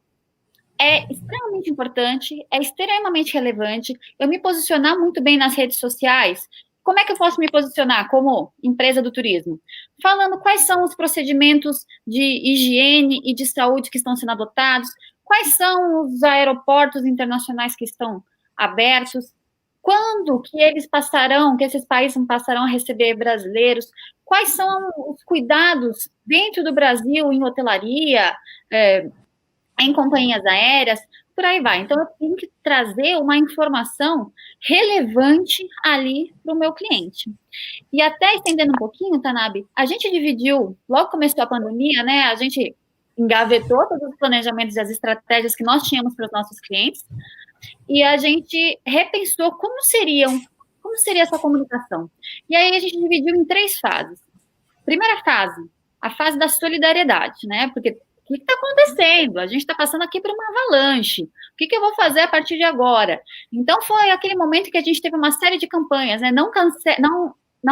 é extremamente importante, é extremamente relevante. Eu me posicionar muito bem nas redes sociais. Como é que eu posso me posicionar como empresa do turismo? Falando quais são os procedimentos de higiene e de saúde que estão sendo adotados, quais são os aeroportos internacionais que estão abertos, quando que eles passarão, que esses países passarão a receber brasileiros, quais são os cuidados dentro do Brasil em hotelaria, em companhias aéreas, por aí vai. Então, eu tenho que trazer uma informação relevante ali para o meu cliente. E até estendendo um pouquinho, Tanabe, a gente dividiu, logo começou a pandemia, né, a gente engavetou todos os planejamentos e as estratégias que nós tínhamos para os nossos clientes, e a gente repensou como seria essa comunicação. E aí a gente dividiu em 3 fases. Primeira fase, a fase da solidariedade, né, porque o que está acontecendo? A gente está passando aqui por uma avalanche. O que eu vou fazer a partir de agora? Então, foi aquele momento que a gente teve uma série de campanhas, né? Não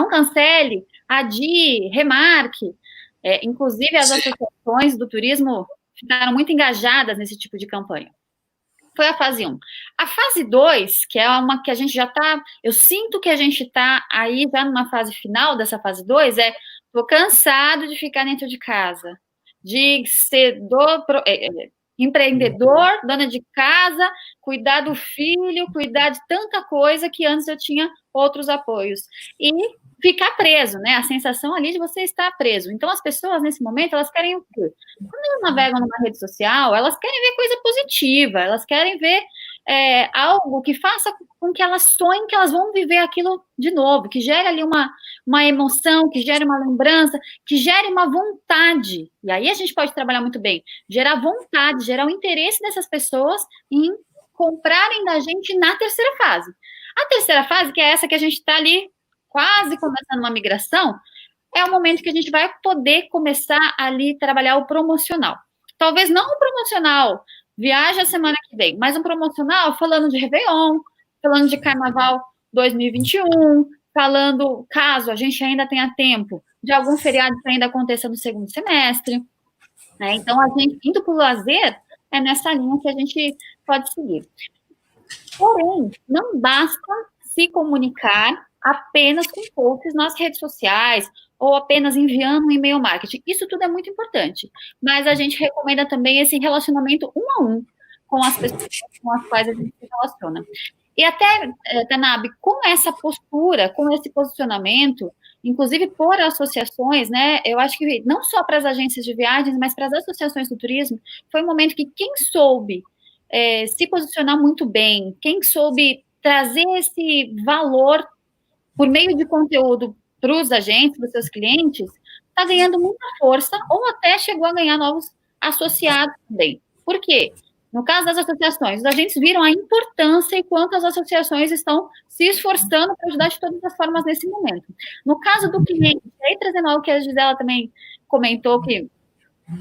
cancele, adie, remarque. Inclusive, as associações do turismo ficaram muito engajadas nesse tipo de campanha. Foi a fase 1. A fase 2, que é uma que a gente já está... Eu sinto que a gente está aí já numa fase final dessa fase 2, estou cansado de ficar dentro de casa, de ser empreendedor, dona de casa, cuidar do filho, cuidar de tanta coisa que antes eu tinha outros apoios. E ficar preso, né? A sensação ali de você estar preso. Então, as pessoas, nesse momento, elas querem o quê? Quando elas navegam numa rede social, elas querem ver coisa positiva, elas querem ver algo que faça com que elas sonhem que elas vão viver aquilo de novo, que gere ali uma emoção, que gere uma lembrança, que gere uma vontade. E aí a gente pode trabalhar muito bem, gerar vontade, gerar o interesse dessas pessoas em comprarem da gente na terceira fase. A terceira fase, que é essa que a gente está ali quase começando uma migração, é o momento que a gente vai poder começar ali trabalhar o promocional. Talvez não o promocional viaja a semana que vem, mas um promocional falando de Réveillon, falando de Carnaval 2021, falando, caso a gente ainda tenha tempo, de algum feriado que ainda aconteça no segundo semestre. Né? Então, a gente, indo para o lazer, é nessa linha que a gente pode seguir. Porém, não basta se comunicar apenas com posts nas redes sociais ou apenas enviando um e-mail marketing. Isso tudo é muito importante, mas a gente recomenda também esse relacionamento 1 a 1 com as pessoas com as quais a gente se relaciona. E até, Tanab, com essa postura, com esse posicionamento, inclusive por associações, né, eu acho que não só para as agências de viagens, mas para as associações do turismo, foi um momento que quem soube se posicionar muito bem, quem soube trazer esse valor por meio de conteúdo para os agentes, para os seus clientes, está ganhando muita força, ou até chegou a ganhar novos associados também. Por quê? No caso das associações, os agentes viram a importância e quanto as associações estão se esforçando para ajudar de todas as formas nesse momento. No caso do cliente, aí trazendo algo que a Gisela também comentou, que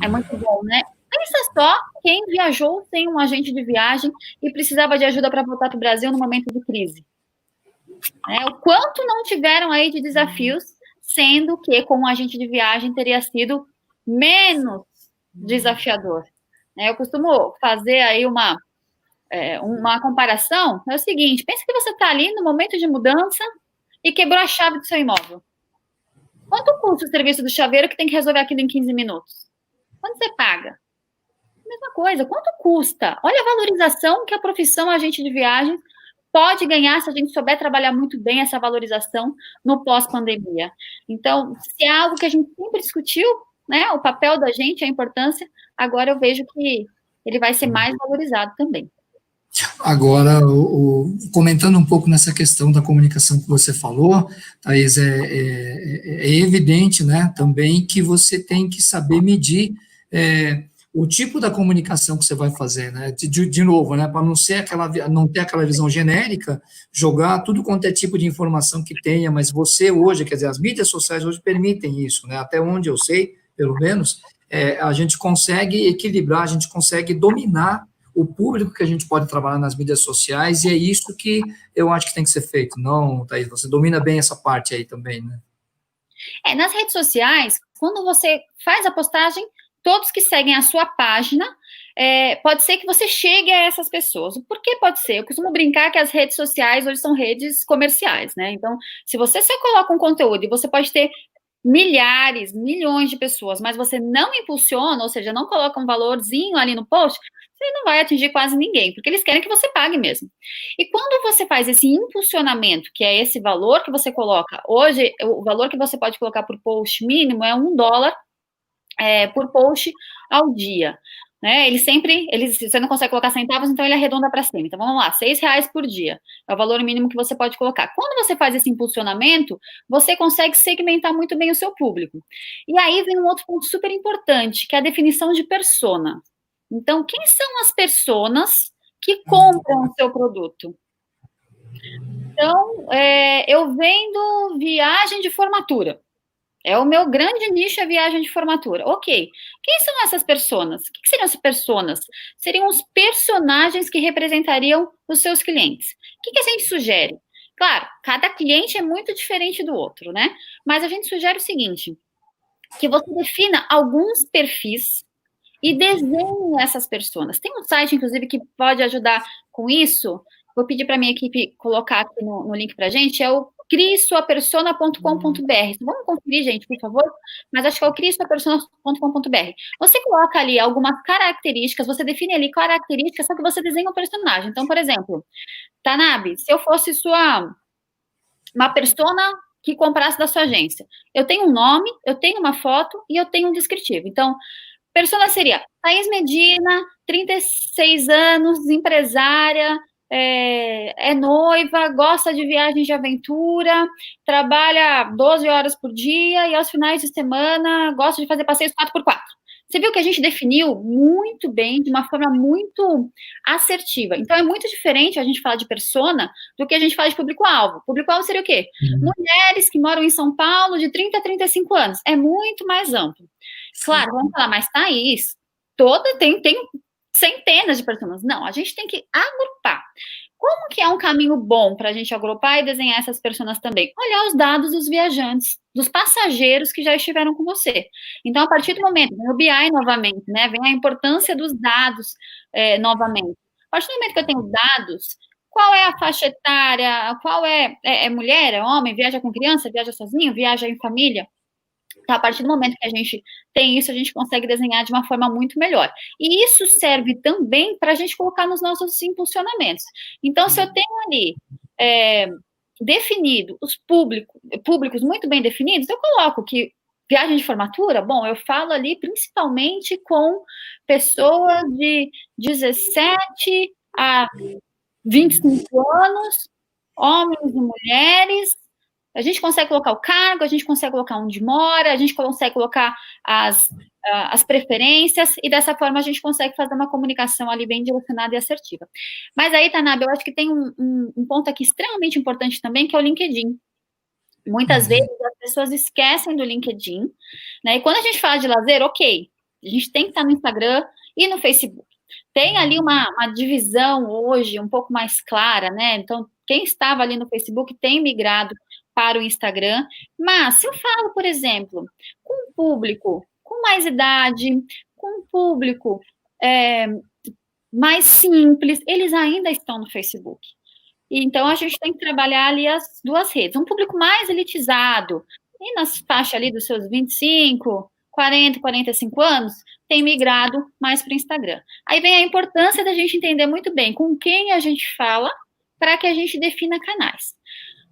é muito bom, né? Pensa só quem viajou sem um agente de viagem e precisava de ajuda para voltar para o Brasil no momento de crise. O quanto não tiveram aí de desafios, sendo que com um agente de viagem teria sido menos desafiador. Eu costumo fazer aí uma comparação, é o seguinte, pensa que você está ali no momento de mudança e quebrou a chave do seu imóvel. Quanto custa o serviço do chaveiro que tem que resolver aquilo em 15 minutos? Quanto você paga? Mesma coisa, quanto custa? Olha a valorização que a profissão agente de viagem pode ganhar se a gente souber trabalhar muito bem essa valorização no pós-pandemia. Então, se é algo que a gente sempre discutiu, né, o papel da gente, a importância, agora eu vejo que ele vai ser mais valorizado também. Agora, comentando um pouco nessa questão da comunicação que você falou, Thaís, é evidente, né, também que você tem que saber medir o tipo da comunicação que você vai fazer, né, de novo, né, para não ter aquela visão genérica, jogar tudo quanto é tipo de informação que tenha, mas você hoje, quer dizer, as mídias sociais hoje permitem isso, né, até onde eu sei, pelo menos, a gente consegue equilibrar, a gente consegue dominar o público que a gente pode trabalhar nas mídias sociais, e é isso que eu acho que tem que ser feito. Não, Thaís, você domina bem essa parte aí também, né? Nas redes sociais, quando você faz a postagem, todos que seguem a sua página, pode ser que você chegue a essas pessoas. Por que pode ser? Eu costumo brincar que as redes sociais hoje são redes comerciais, né? Então, se você só coloca um conteúdo e você pode ter milhares, milhões de pessoas, mas você não impulsiona, ou seja, não coloca um valorzinho ali no post, você não vai atingir quase ninguém, porque eles querem que você pague mesmo. E quando você faz esse impulsionamento, que é esse valor que você coloca, hoje, o valor que você pode colocar por post mínimo é $1 por post ao dia. Né? Você não consegue colocar centavos, então ele arredonda para cima. Então, vamos lá, R$6 por dia é o valor mínimo que você pode colocar. Quando você faz esse impulsionamento, você consegue segmentar muito bem o seu público. E aí vem um outro ponto super importante, que é a definição de persona. Então, quem são as personas que compram o seu produto? Então, eu vendo viagem de formatura. O meu grande nicho é viagem de formatura. Ok. Quem são essas personas? O que seriam essas personas? Seriam os personagens que representariam os seus clientes. O que a gente sugere? Claro, cada cliente é muito diferente do outro, né? Mas a gente sugere o seguinte, que você defina alguns perfis e desenhe essas personas. Tem um site, inclusive, que pode ajudar com isso. Vou pedir para a minha equipe colocar aqui no link para a gente, é o criesuapersona.com.br. Vamos conferir, gente, por favor? Mas acho que é o criesuapersona.com.br. Você coloca ali algumas características, você define ali características, só que você desenha um personagem. Então, por exemplo, Tanab, se eu fosse uma persona que comprasse da sua agência, eu tenho um nome, eu tenho uma foto e eu tenho um descritivo. Então, persona seria Thaís Medina, 36 anos, empresária, noiva, gosta de viagens de aventura, trabalha 12 horas por dia e aos finais de semana gosta de fazer passeios 4x4. Você viu que a gente definiu muito bem, de uma forma muito assertiva. Então, é muito diferente a gente falar de persona do que a gente fala de público-alvo. Público-alvo seria o quê? Mulheres que moram em São Paulo de 30 a 35 anos. É muito mais amplo. Claro, vamos falar, mas Thaís, tem centenas de personas. Não, a gente tem que agrupar. Como que é um caminho bom para a gente agrupar e desenhar essas personas também? Olhar os dados dos viajantes, dos passageiros que já estiveram com você. Então, a partir do momento, vem o BI novamente, né? Vem a importância dos dados novamente. A partir do momento que eu tenho dados, qual é a faixa etária, qual é mulher, é homem, viaja com criança, viaja sozinho, viaja em família. Então, a partir do momento que a gente tem isso, a gente consegue desenhar de uma forma muito melhor. E isso serve também para a gente colocar nos nossos impulsionamentos. Então, se eu tenho ali definido os públicos muito bem definidos, eu coloco que viagem de formatura, bom, eu falo ali principalmente com pessoas de 17 a 25 anos, homens e mulheres. A gente consegue colocar o cargo, a gente consegue colocar onde mora, a gente consegue colocar as preferências, e dessa forma a gente consegue fazer uma comunicação ali bem direcionada e assertiva. Mas aí, Tanabe, eu acho que tem um ponto aqui extremamente importante também, que é o LinkedIn. Muitas vezes as pessoas esquecem do LinkedIn, né? E quando a gente fala de lazer, ok, a gente tem que estar no Instagram e no Facebook. Tem ali uma divisão hoje um pouco mais clara, né? Então, quem estava ali no Facebook tem migrado para o Instagram, mas se eu falo, por exemplo, com um público com mais idade, com um público mais simples, eles ainda estão no Facebook. Então, a gente tem que trabalhar ali as duas redes. Um público mais elitizado, e nas faixas ali dos seus 25, 40, 45 anos, tem migrado mais para o Instagram. Aí vem a importância da gente entender muito bem com quem a gente fala, para que a gente defina canais.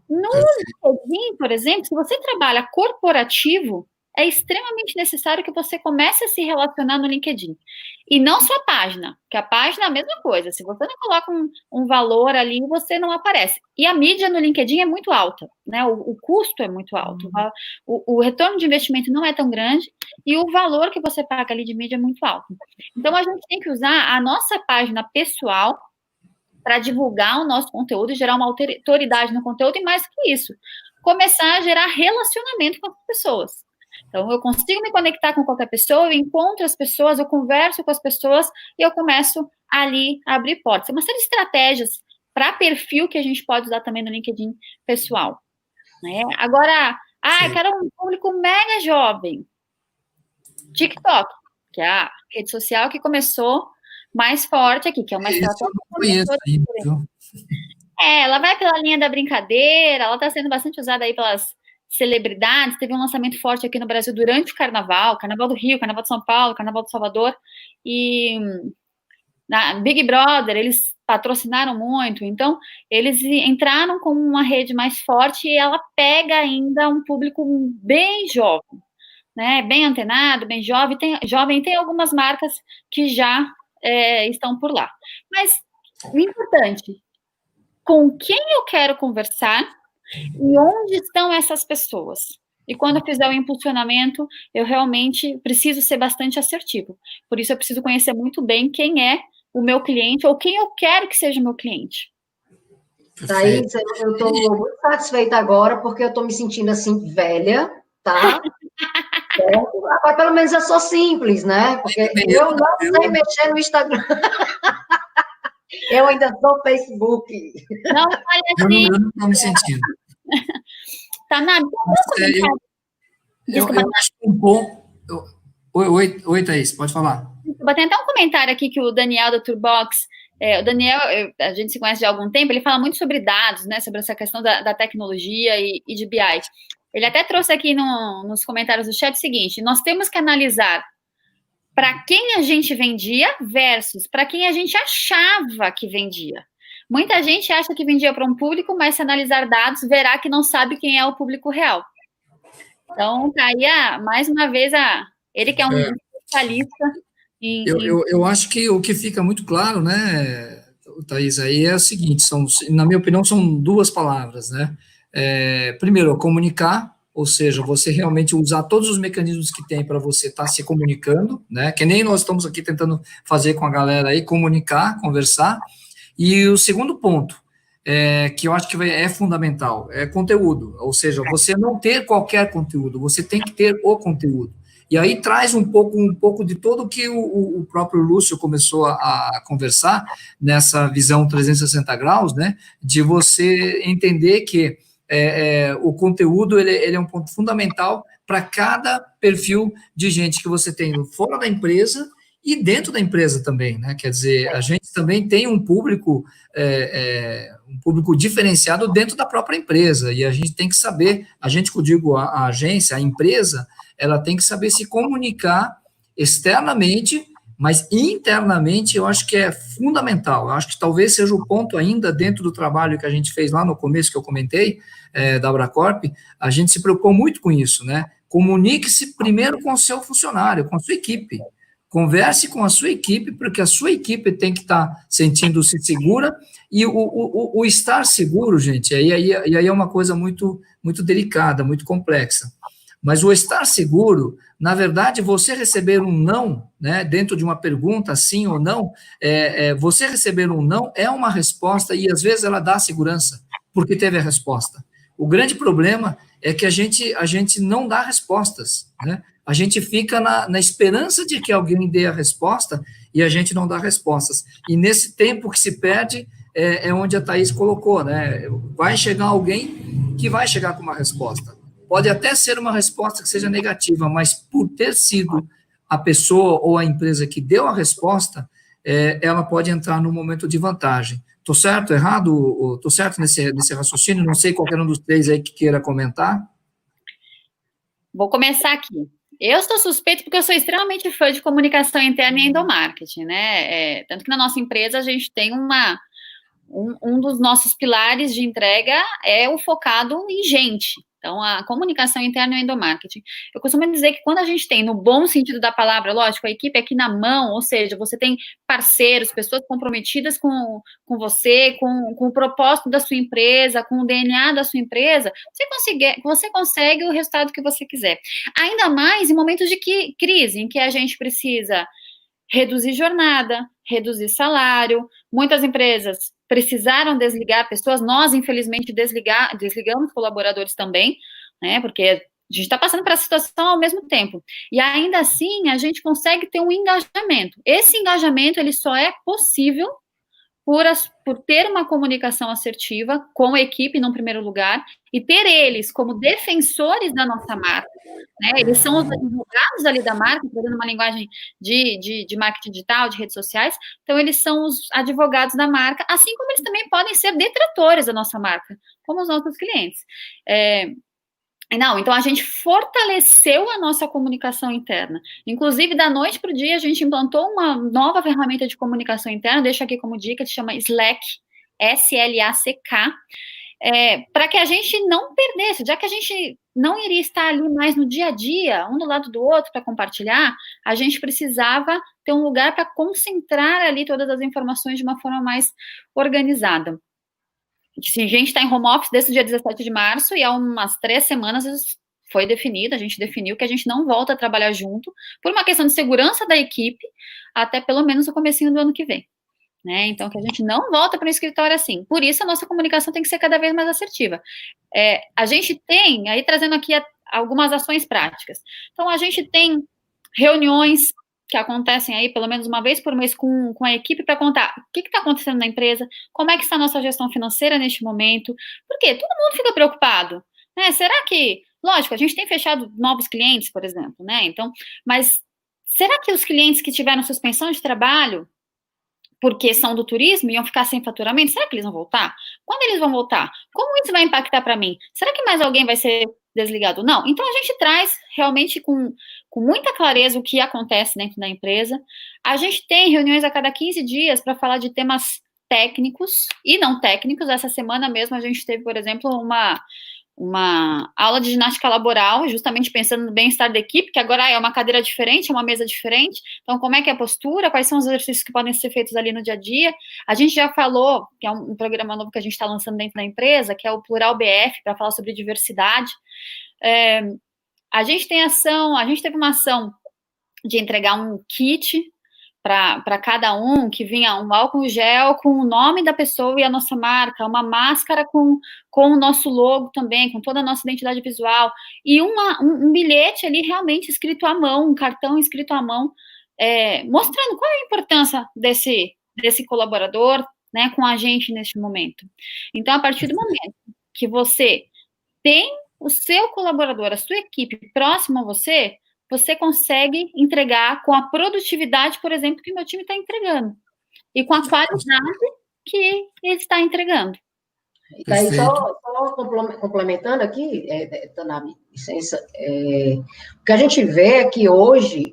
No LinkedIn, por exemplo, se você trabalha corporativo, é extremamente necessário que você comece a se relacionar no LinkedIn. E não só a página, porque a página é a mesma coisa. Se você não coloca um valor ali, você não aparece. E a mídia no LinkedIn é muito alta, né? O custo é muito alto. O retorno de investimento não é tão grande e o valor que você paga ali de mídia é muito alto. Então, a gente tem que usar a nossa página pessoal para divulgar o nosso conteúdo e gerar uma autoridade no conteúdo, e mais que isso, começar a gerar relacionamento com as pessoas. Então, eu consigo me conectar com qualquer pessoa, eu encontro as pessoas, eu converso com as pessoas e eu começo ali a abrir portas. Tem uma série de estratégias para perfil que a gente pode usar também no LinkedIn pessoal, né? Agora, eu quero um público mega jovem. TikTok, que é a rede social que começou mais forte aqui, que é uma estratégia. Ela vai pela linha da brincadeira, ela está sendo bastante usada aí pelas celebridades. Teve um lançamento forte aqui no Brasil durante o Carnaval do Rio, Carnaval de São Paulo, Carnaval de Salvador, e na Big Brother, eles patrocinaram muito, então eles entraram com uma rede mais forte e ela pega ainda um público bem jovem, né, bem antenado, bem jovem, tem algumas marcas que já estão por lá. Mas o importante, com quem eu quero conversar e onde estão essas pessoas. E quando eu fizer o impulsionamento, eu realmente preciso ser bastante assertivo. Por isso, eu preciso conhecer muito bem quem é o meu cliente ou quem eu quero que seja o meu cliente. Thaís, eu estou muito satisfeita agora, porque eu estou me sentindo assim, velha, tá? Mas pelo menos eu sou simples, né? Porque eu não sei mexer no Instagram. Eu ainda sou Facebook. Não fale assim. Eu não estou me sentindo. Tanabe, eu acho que um pouco... Oi, Thaís, pode falar. Tem até um comentário aqui que o Daniel da Turbox, o Daniel, a gente se conhece já há algum tempo, ele fala muito sobre dados, né, sobre essa questão da tecnologia e de BI. Ele até trouxe aqui nos comentários do chat o seguinte: nós temos que analisar para quem a gente vendia versus para quem a gente achava que vendia. Muita gente acha que vendia para um público, mas se analisar dados, verá que não sabe quem é o público real. Então, tá aí, mais uma vez, ele que é um especialista em... Eu acho que o que fica muito claro, né, Thaís, aí é o seguinte, na minha opinião, são duas palavras, né? Primeiro, comunicar, ou seja, você realmente usar todos os mecanismos que tem para você estar se comunicando, né? Que nem nós estamos aqui tentando fazer com a galera aí, comunicar, conversar. E o segundo ponto, que eu acho que é fundamental, é conteúdo, ou seja, você não ter qualquer conteúdo, você tem que ter o conteúdo. E aí traz um pouco de todo o que o próprio Lúcio começou a conversar nessa visão 360 graus, né, de você entender que o conteúdo ele é um ponto fundamental para cada perfil de gente que você tem fora da empresa e dentro da empresa também, né? Quer dizer, a gente também tem um público diferenciado dentro da própria empresa, e a gente tem que saber, a gente que eu digo a agência, a empresa, ela tem que saber se comunicar externamente, mas internamente eu acho que é fundamental. Eu acho que talvez seja o ponto ainda dentro do trabalho que a gente fez lá no começo, que eu comentei, da Abracorp, a gente se preocupou muito com isso, né? Comunique-se primeiro com o seu funcionário, com a sua equipe. Converse com a sua equipe, porque a sua equipe tem que estar sentindo-se segura, e o estar seguro, gente, e aí é uma coisa muito, muito delicada, muito complexa. Mas o estar seguro, na verdade, você receber um não, né, dentro de uma pergunta, sim ou não, você receber um não é uma resposta, e às vezes ela dá segurança, porque teve a resposta. O grande problema é que a gente não dá respostas, né? A gente fica na esperança de que alguém dê a resposta e a gente não dá respostas. E nesse tempo que se perde, é onde a Thaís colocou, né? Vai chegar alguém que vai chegar com uma resposta. Pode até ser uma resposta que seja negativa, mas por ter sido a pessoa ou a empresa que deu a resposta, ela pode entrar num momento de vantagem. Estou certo, errado? Estou certo nesse raciocínio? Não sei qualquer um dos três aí que queira comentar. Vou começar aqui. Eu estou suspeito porque eu sou extremamente fã de comunicação interna e endomarketing, né? Tanto que na nossa empresa a gente tem um dos nossos pilares de entrega é o focado em gente. Então, a comunicação interna e o endomarketing. Eu costumo dizer que quando a gente tem, no bom sentido da palavra, lógico, a equipe aqui na mão, ou seja, você tem parceiros, pessoas comprometidas com você, com o propósito da sua empresa, com o DNA da sua empresa, você consegue o resultado que você quiser. Ainda mais em momentos de crise, em que a gente precisa reduzir jornada, reduzir salário. Muitas empresas precisaram desligar pessoas, nós, infelizmente, desligamos colaboradores também, né, porque a gente está passando por essa situação ao mesmo tempo. E ainda assim, a gente consegue ter um engajamento. Esse engajamento, ele só é possível por ter uma comunicação assertiva com a equipe, num primeiro lugar, e ter eles como defensores da nossa marca, né? Eles são os advogados ali da marca, trazendo uma linguagem de marketing digital, de redes sociais, então eles são os advogados da marca, assim como eles também podem ser detratores da nossa marca, como os nossos clientes. Não, então a gente fortaleceu a nossa comunicação interna. Inclusive, da noite para o dia, a gente implantou uma nova ferramenta de comunicação interna, deixo aqui como dica, que se chama Slack, S-L-A-C-K, para que a gente não perdesse, já que a gente não iria estar ali mais no dia a dia, um do lado do outro, para compartilhar, a gente precisava ter um lugar para concentrar ali todas as informações de uma forma mais organizada. A gente está em home office desde o dia 17 de março e há umas 3 semanas foi definido, a gente definiu que a gente não volta a trabalhar junto por uma questão de segurança da equipe até pelo menos o comecinho do ano que vem, né? Então, que a gente não volta para o escritório assim. Por isso, a nossa comunicação tem que ser cada vez mais assertiva. A gente tem, aí trazendo aqui algumas ações práticas. Então, a gente tem reuniões que acontecem aí pelo menos uma vez por mês com a equipe para contar o que está acontecendo na empresa, como é que está a nossa gestão financeira neste momento, porque todo mundo fica preocupado, né? Será que, lógico, a gente tem fechado novos clientes, por exemplo, né? Então, mas será que os clientes que tiveram suspensão de trabalho porque são do turismo, iam ficar sem faturamento, será que eles vão voltar? Quando eles vão voltar? Como isso vai impactar para mim? Será que mais alguém vai ser desligado? Não. Então, a gente traz realmente com muita clareza o que acontece dentro da empresa. A gente tem reuniões a cada 15 dias para falar de temas técnicos e não técnicos. Essa semana mesmo a gente teve, por exemplo, uma aula de ginástica laboral, justamente pensando no bem-estar da equipe, que agora é uma cadeira diferente, é uma mesa diferente, então como é que é a postura, quais são os exercícios que podem ser feitos ali no dia a dia. A gente já falou, que é um programa novo que a gente está lançando dentro da empresa, que é o Plural BF, para falar sobre diversidade. A gente teve uma ação de entregar um kit para cada um, que vinha um álcool gel com o nome da pessoa e a nossa marca, uma máscara com o nosso logo também, com toda a nossa identidade visual, e um bilhete ali realmente escrito à mão, um cartão escrito à mão, mostrando qual é a importância desse colaborador, né, com a gente neste momento. Então, a partir do momento que você tem o seu colaborador, a sua equipe próxima a você, você consegue entregar com a produtividade, por exemplo, que o meu time está entregando. E com a qualidade que ele está entregando. E daí, só complementando aqui, Tanabe, licença, o que a gente vê é que hoje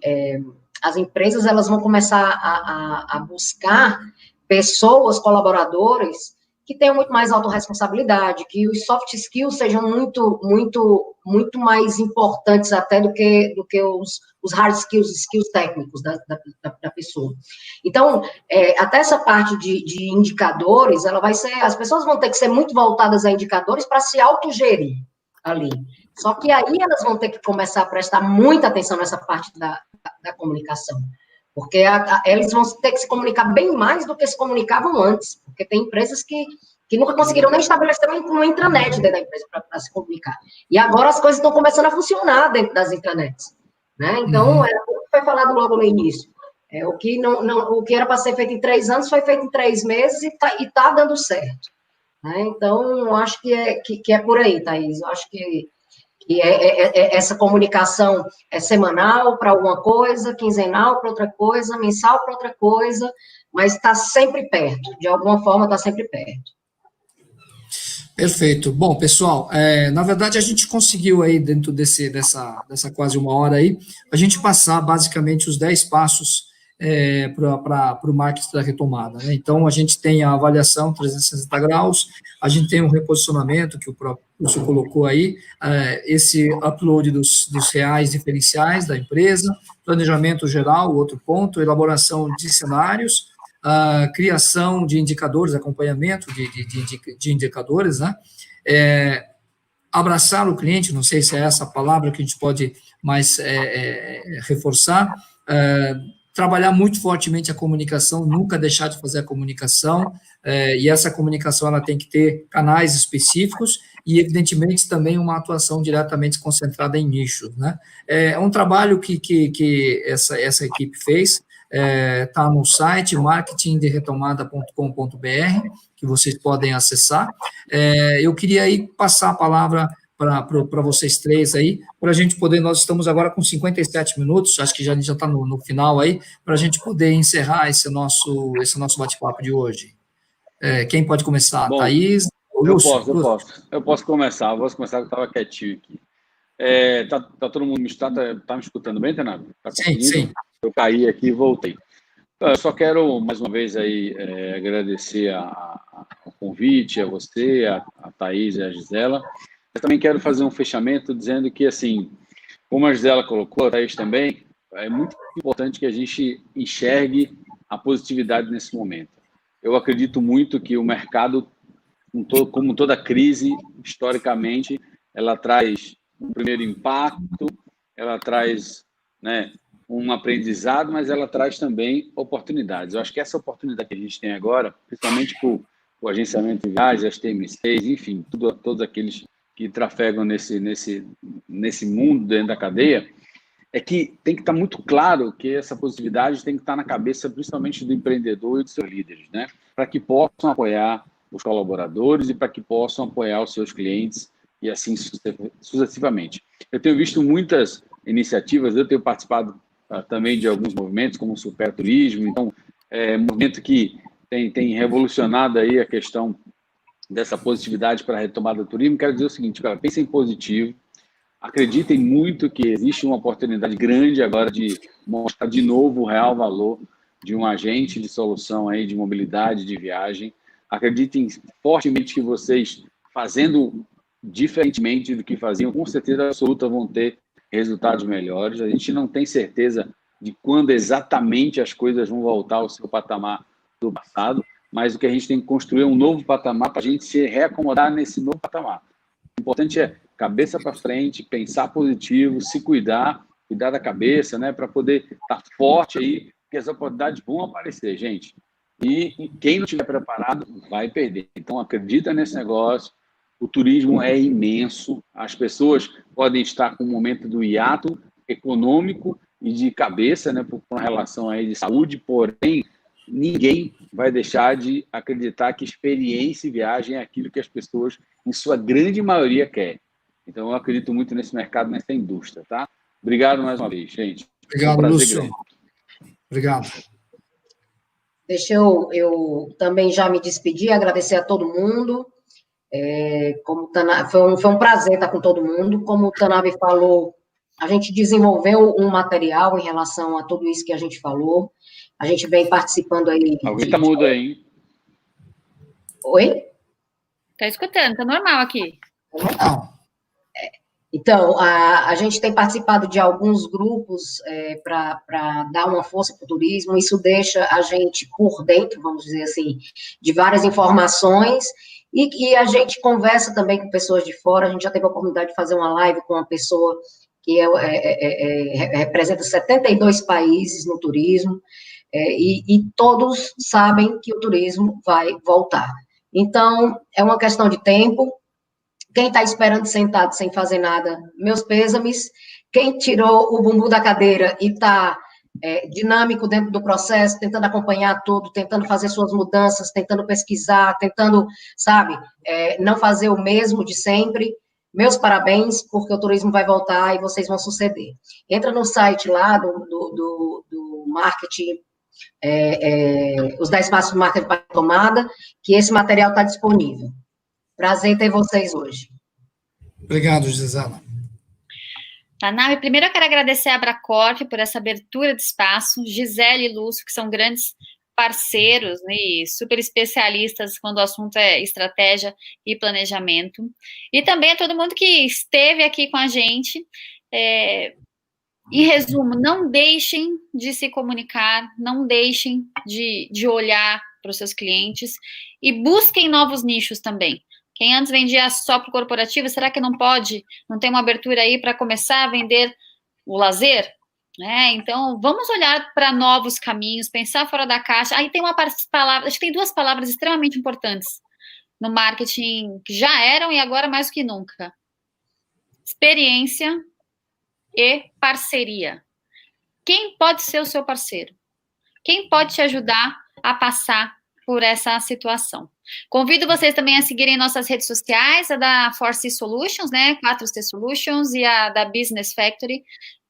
as empresas elas vão começar a buscar pessoas, colaboradores, que tenham muito mais autorresponsabilidade, que os soft skills sejam muito mais importantes até do que os hard skills técnicos da pessoa. Então, até essa parte de indicadores, ela vai ser, as pessoas vão ter que ser muito voltadas a indicadores para se autogerir ali. Só que aí elas vão ter que começar a prestar muita atenção nessa parte da comunicação. Porque eles vão ter que se comunicar bem mais do que se comunicavam antes. Porque tem empresas que nunca conseguiram nem estabelecer uma intranet dentro da empresa para se comunicar. E agora as coisas estão começando a funcionar dentro das intranets. Né? Então, o que foi falado logo no início. O que era para ser feito em 3 anos foi feito em 3 meses e tá dando certo. Né? Então, eu acho que é por aí, Thaís. Eu acho que essa comunicação é semanal para alguma coisa, quinzenal para outra coisa, mensal para outra coisa, mas está sempre perto, de alguma forma está sempre perto. Perfeito. Bom, pessoal, na verdade a gente conseguiu aí, dentro dessa quase 1 hora aí, a gente passar basicamente os 10 passos para o marketing da retomada, né? Então, a gente tem a avaliação 360 graus, a gente tem um reposicionamento, que o próprio senhor colocou aí, esse upload dos reais diferenciais da empresa, planejamento geral, outro ponto, elaboração de cenários, a criação de indicadores, acompanhamento de indicadores, né? Abraçar o cliente, não sei se é essa a palavra que a gente pode mais reforçar, trabalhar muito fortemente a comunicação, nunca deixar de fazer a comunicação, e essa comunicação ela tem que ter canais específicos e, evidentemente, também uma atuação diretamente concentrada em nichos, né? É um trabalho que essa equipe fez, está no site marketingderetomada.com.br, que vocês podem acessar. Eu queria aí passar a palavra para vocês três aí, para a gente poder, nós estamos agora com 57 minutos, acho que já está no final aí, para a gente poder encerrar esse nosso bate-papo de hoje. Quem pode começar? Bom, Thaís? Eu posso começar, que eu estava quietinho aqui. Tá todo mundo me escutando bem, Tanabe? Sim. Eu caí aqui e voltei. Eu só quero, mais uma vez, aí, agradecer o convite, a você, a Thaís e a Gisela. Eu também quero fazer um fechamento dizendo que, assim, como a Gisela colocou, a Thaís também, é muito importante que a gente enxergue a positividade nesse momento. Eu acredito muito que o mercado, como toda crise, historicamente, ela traz um primeiro impacto, ela traz, né, um aprendizado, mas ela traz também oportunidades. Eu acho que essa oportunidade que a gente tem agora, principalmente com o agenciamento de viagens, as TM6, enfim, todos aqueles que trafegam nesse mundo dentro da cadeia, é que tem que estar muito claro que essa positividade tem que estar na cabeça, principalmente do empreendedor e dos seus líderes, né? Para que possam apoiar os colaboradores e para que possam apoiar os seus clientes e assim sucessivamente. Eu tenho visto muitas iniciativas, eu tenho participado também de alguns movimentos, como o Superturismo, então, um movimento que tem revolucionado aí a questão dessa positividade para a retomada do turismo. Quero dizer o seguinte, cara, pensem positivo, acreditem muito que existe uma oportunidade grande agora de mostrar de novo o real valor de um agente de solução aí de mobilidade, de viagem. Acreditem fortemente que vocês, fazendo diferentemente do que faziam, com certeza absoluta vão ter resultados melhores. A gente não tem certeza de quando exatamente as coisas vão voltar ao seu patamar do passado, mas o que a gente tem que construir é um novo patamar para a gente se reacomodar nesse novo patamar. O importante é cabeça para frente, pensar positivo, se cuidar da cabeça, né, para poder estar forte aí, porque as oportunidades vão aparecer, gente. E quem não estiver preparado vai perder. Então, acredita nesse negócio. O turismo é imenso. As pessoas podem estar com um momento do hiato econômico e de cabeça, né, por uma relação aí de saúde, porém, ninguém vai deixar de acreditar que experiência e viagem é aquilo que as pessoas, em sua grande maioria, querem. Então, eu acredito muito nesse mercado, nessa indústria, tá? Obrigado mais uma vez, gente. Obrigado, Lúcio. Grande. Obrigado. Deixa eu também já me despedir, agradecer a todo mundo. Foi um prazer estar com todo mundo. Como o Tanabe falou, a gente desenvolveu um material em relação a tudo isso que a gente falou. A gente vem participando aí. Alguém está mudo aí, hein? Oi? Está escutando, está normal aqui. Normal. Então, a gente tem participado de alguns grupos para dar uma força para o turismo, isso deixa a gente por dentro, vamos dizer assim, de várias informações, e a gente conversa também com pessoas de fora. A gente já teve a oportunidade de fazer uma live com uma pessoa que representa 72 países no turismo, e todos sabem que o turismo vai voltar. Então, é uma questão de tempo. Quem está esperando sentado sem fazer nada, meus pêsames. Quem tirou o bumbum da cadeira e está dinâmico dentro do processo, tentando acompanhar tudo, tentando fazer suas mudanças, tentando pesquisar, tentando, sabe, não fazer o mesmo de sempre, meus parabéns, porque o turismo vai voltar e vocês vão suceder. Entra no site lá do marketing, os 10 passos do marketing para tomada, que esse material está disponível. Prazer em ter vocês hoje. Obrigado, Gisela. Tanabe, primeiro eu quero agradecer a Abracorp por essa abertura de espaço, Gisele e Lúcio, que são grandes parceiros, né, e super especialistas quando o assunto é estratégia e planejamento. E também a todo mundo que esteve aqui com a gente. Em resumo, não deixem de se comunicar, não deixem de olhar para os seus clientes e busquem novos nichos também. Quem antes vendia só para o corporativo, será que não tem uma abertura aí para começar a vender o lazer? Então, vamos olhar para novos caminhos, pensar fora da caixa. Aí tem acho que tem 2 palavras extremamente importantes no marketing, que já eram e agora mais do que nunca. Experiência e parceria. Quem pode ser o seu parceiro? Quem pode te ajudar a passar por essa situação? Convido vocês também a seguirem nossas redes sociais, a da 4C Solutions, 4C Solutions, e a da Business Factory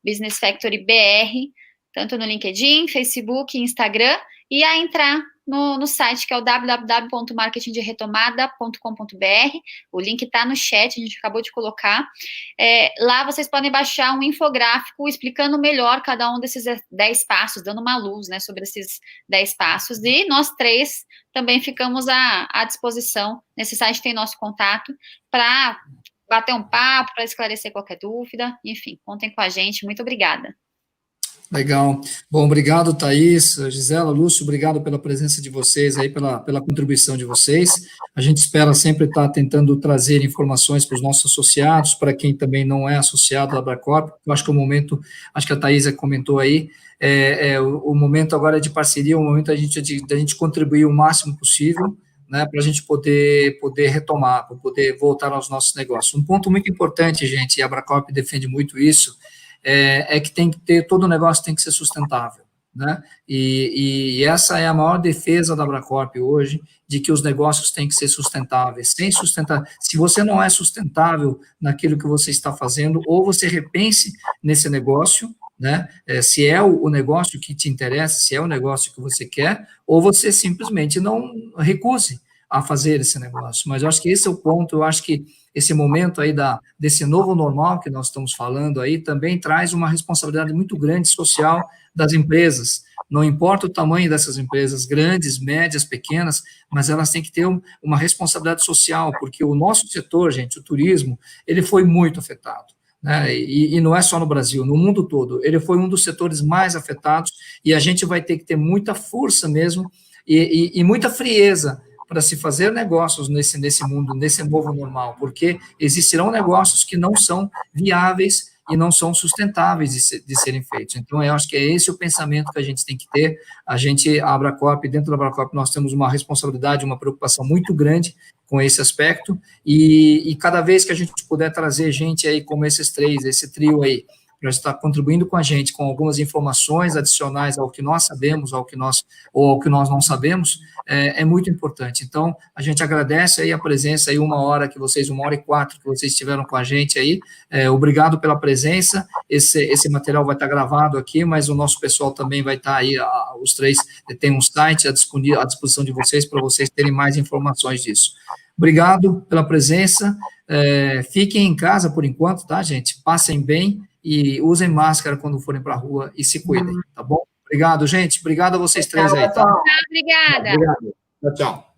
BR, tanto no LinkedIn, Facebook, Instagram, e a entrar no site, que é o www.marketingderetomada.com.br. O link está no chat, a gente acabou de colocar. Lá vocês podem baixar um infográfico explicando melhor cada um desses 10 passos, dando uma luz, sobre esses 10 passos. E nós 3 também ficamos à disposição. Nesse site tem nosso contato para bater um papo, para esclarecer qualquer dúvida. Enfim, contem com a gente. Muito obrigada. Legal. Bom, obrigado, Thaís, Gisela, Lúcio, obrigado pela presença de vocês aí, pela contribuição de vocês. A gente espera sempre estar tentando trazer informações para os nossos associados, para quem também não é associado à Abracorp. Eu acho que o momento, acho que a Thaís comentou aí, o momento agora é de parceria, o momento da gente contribuir o máximo possível, para a gente poder retomar, para poder voltar aos nossos negócios. Um ponto muito importante, gente, e a Abracorp defende muito isso, que tem que ter, todo o negócio tem que ser sustentável, E essa é a maior defesa da Abracorp hoje, de que os negócios têm que ser sustentáveis. Se você não é sustentável naquilo que você está fazendo, ou você repense nesse negócio, se é o negócio que te interessa, se é o negócio que você quer, ou você simplesmente não recuse a fazer esse negócio. Mas eu acho que esse é o ponto. Eu acho que esse momento aí desse novo normal que nós estamos falando aí também traz uma responsabilidade muito grande social das empresas. Não importa o tamanho dessas empresas, grandes, médias, pequenas, mas elas têm que ter uma responsabilidade social, porque o nosso setor, gente, o turismo, ele foi muito afetado. E não é só no Brasil, no mundo todo, ele foi um dos setores mais afetados, e a gente vai ter que ter muita força mesmo, e muita frieza para se fazer negócios nesse mundo, nesse novo normal, porque existirão negócios que não são viáveis e não são sustentáveis de serem feitos. Então, eu acho que é esse o pensamento que a gente tem que ter. A Abracorp, dentro da Abracorp, nós temos uma responsabilidade, uma preocupação muito grande com esse aspecto, e cada vez que a gente puder trazer gente aí como esses 3, esse trio aí, para estar contribuindo com a gente com algumas informações adicionais ao que nós sabemos, ao que nós não sabemos, é muito importante. Então, a gente agradece aí a presença aí 1h04 que vocês estiveram com a gente aí. Obrigado pela presença. Esse material vai estar gravado aqui, mas o nosso pessoal também vai estar aí, os três tem um site à disposição de vocês para vocês terem mais informações disso. Obrigado pela presença. Fiquem em casa por enquanto, tá, gente? Passem bem e usem máscara quando forem para a rua e se cuidem, tá bom? Obrigado, gente. Obrigado a vocês três aí, tá? Obrigada. Obrigado. Tchau, tchau.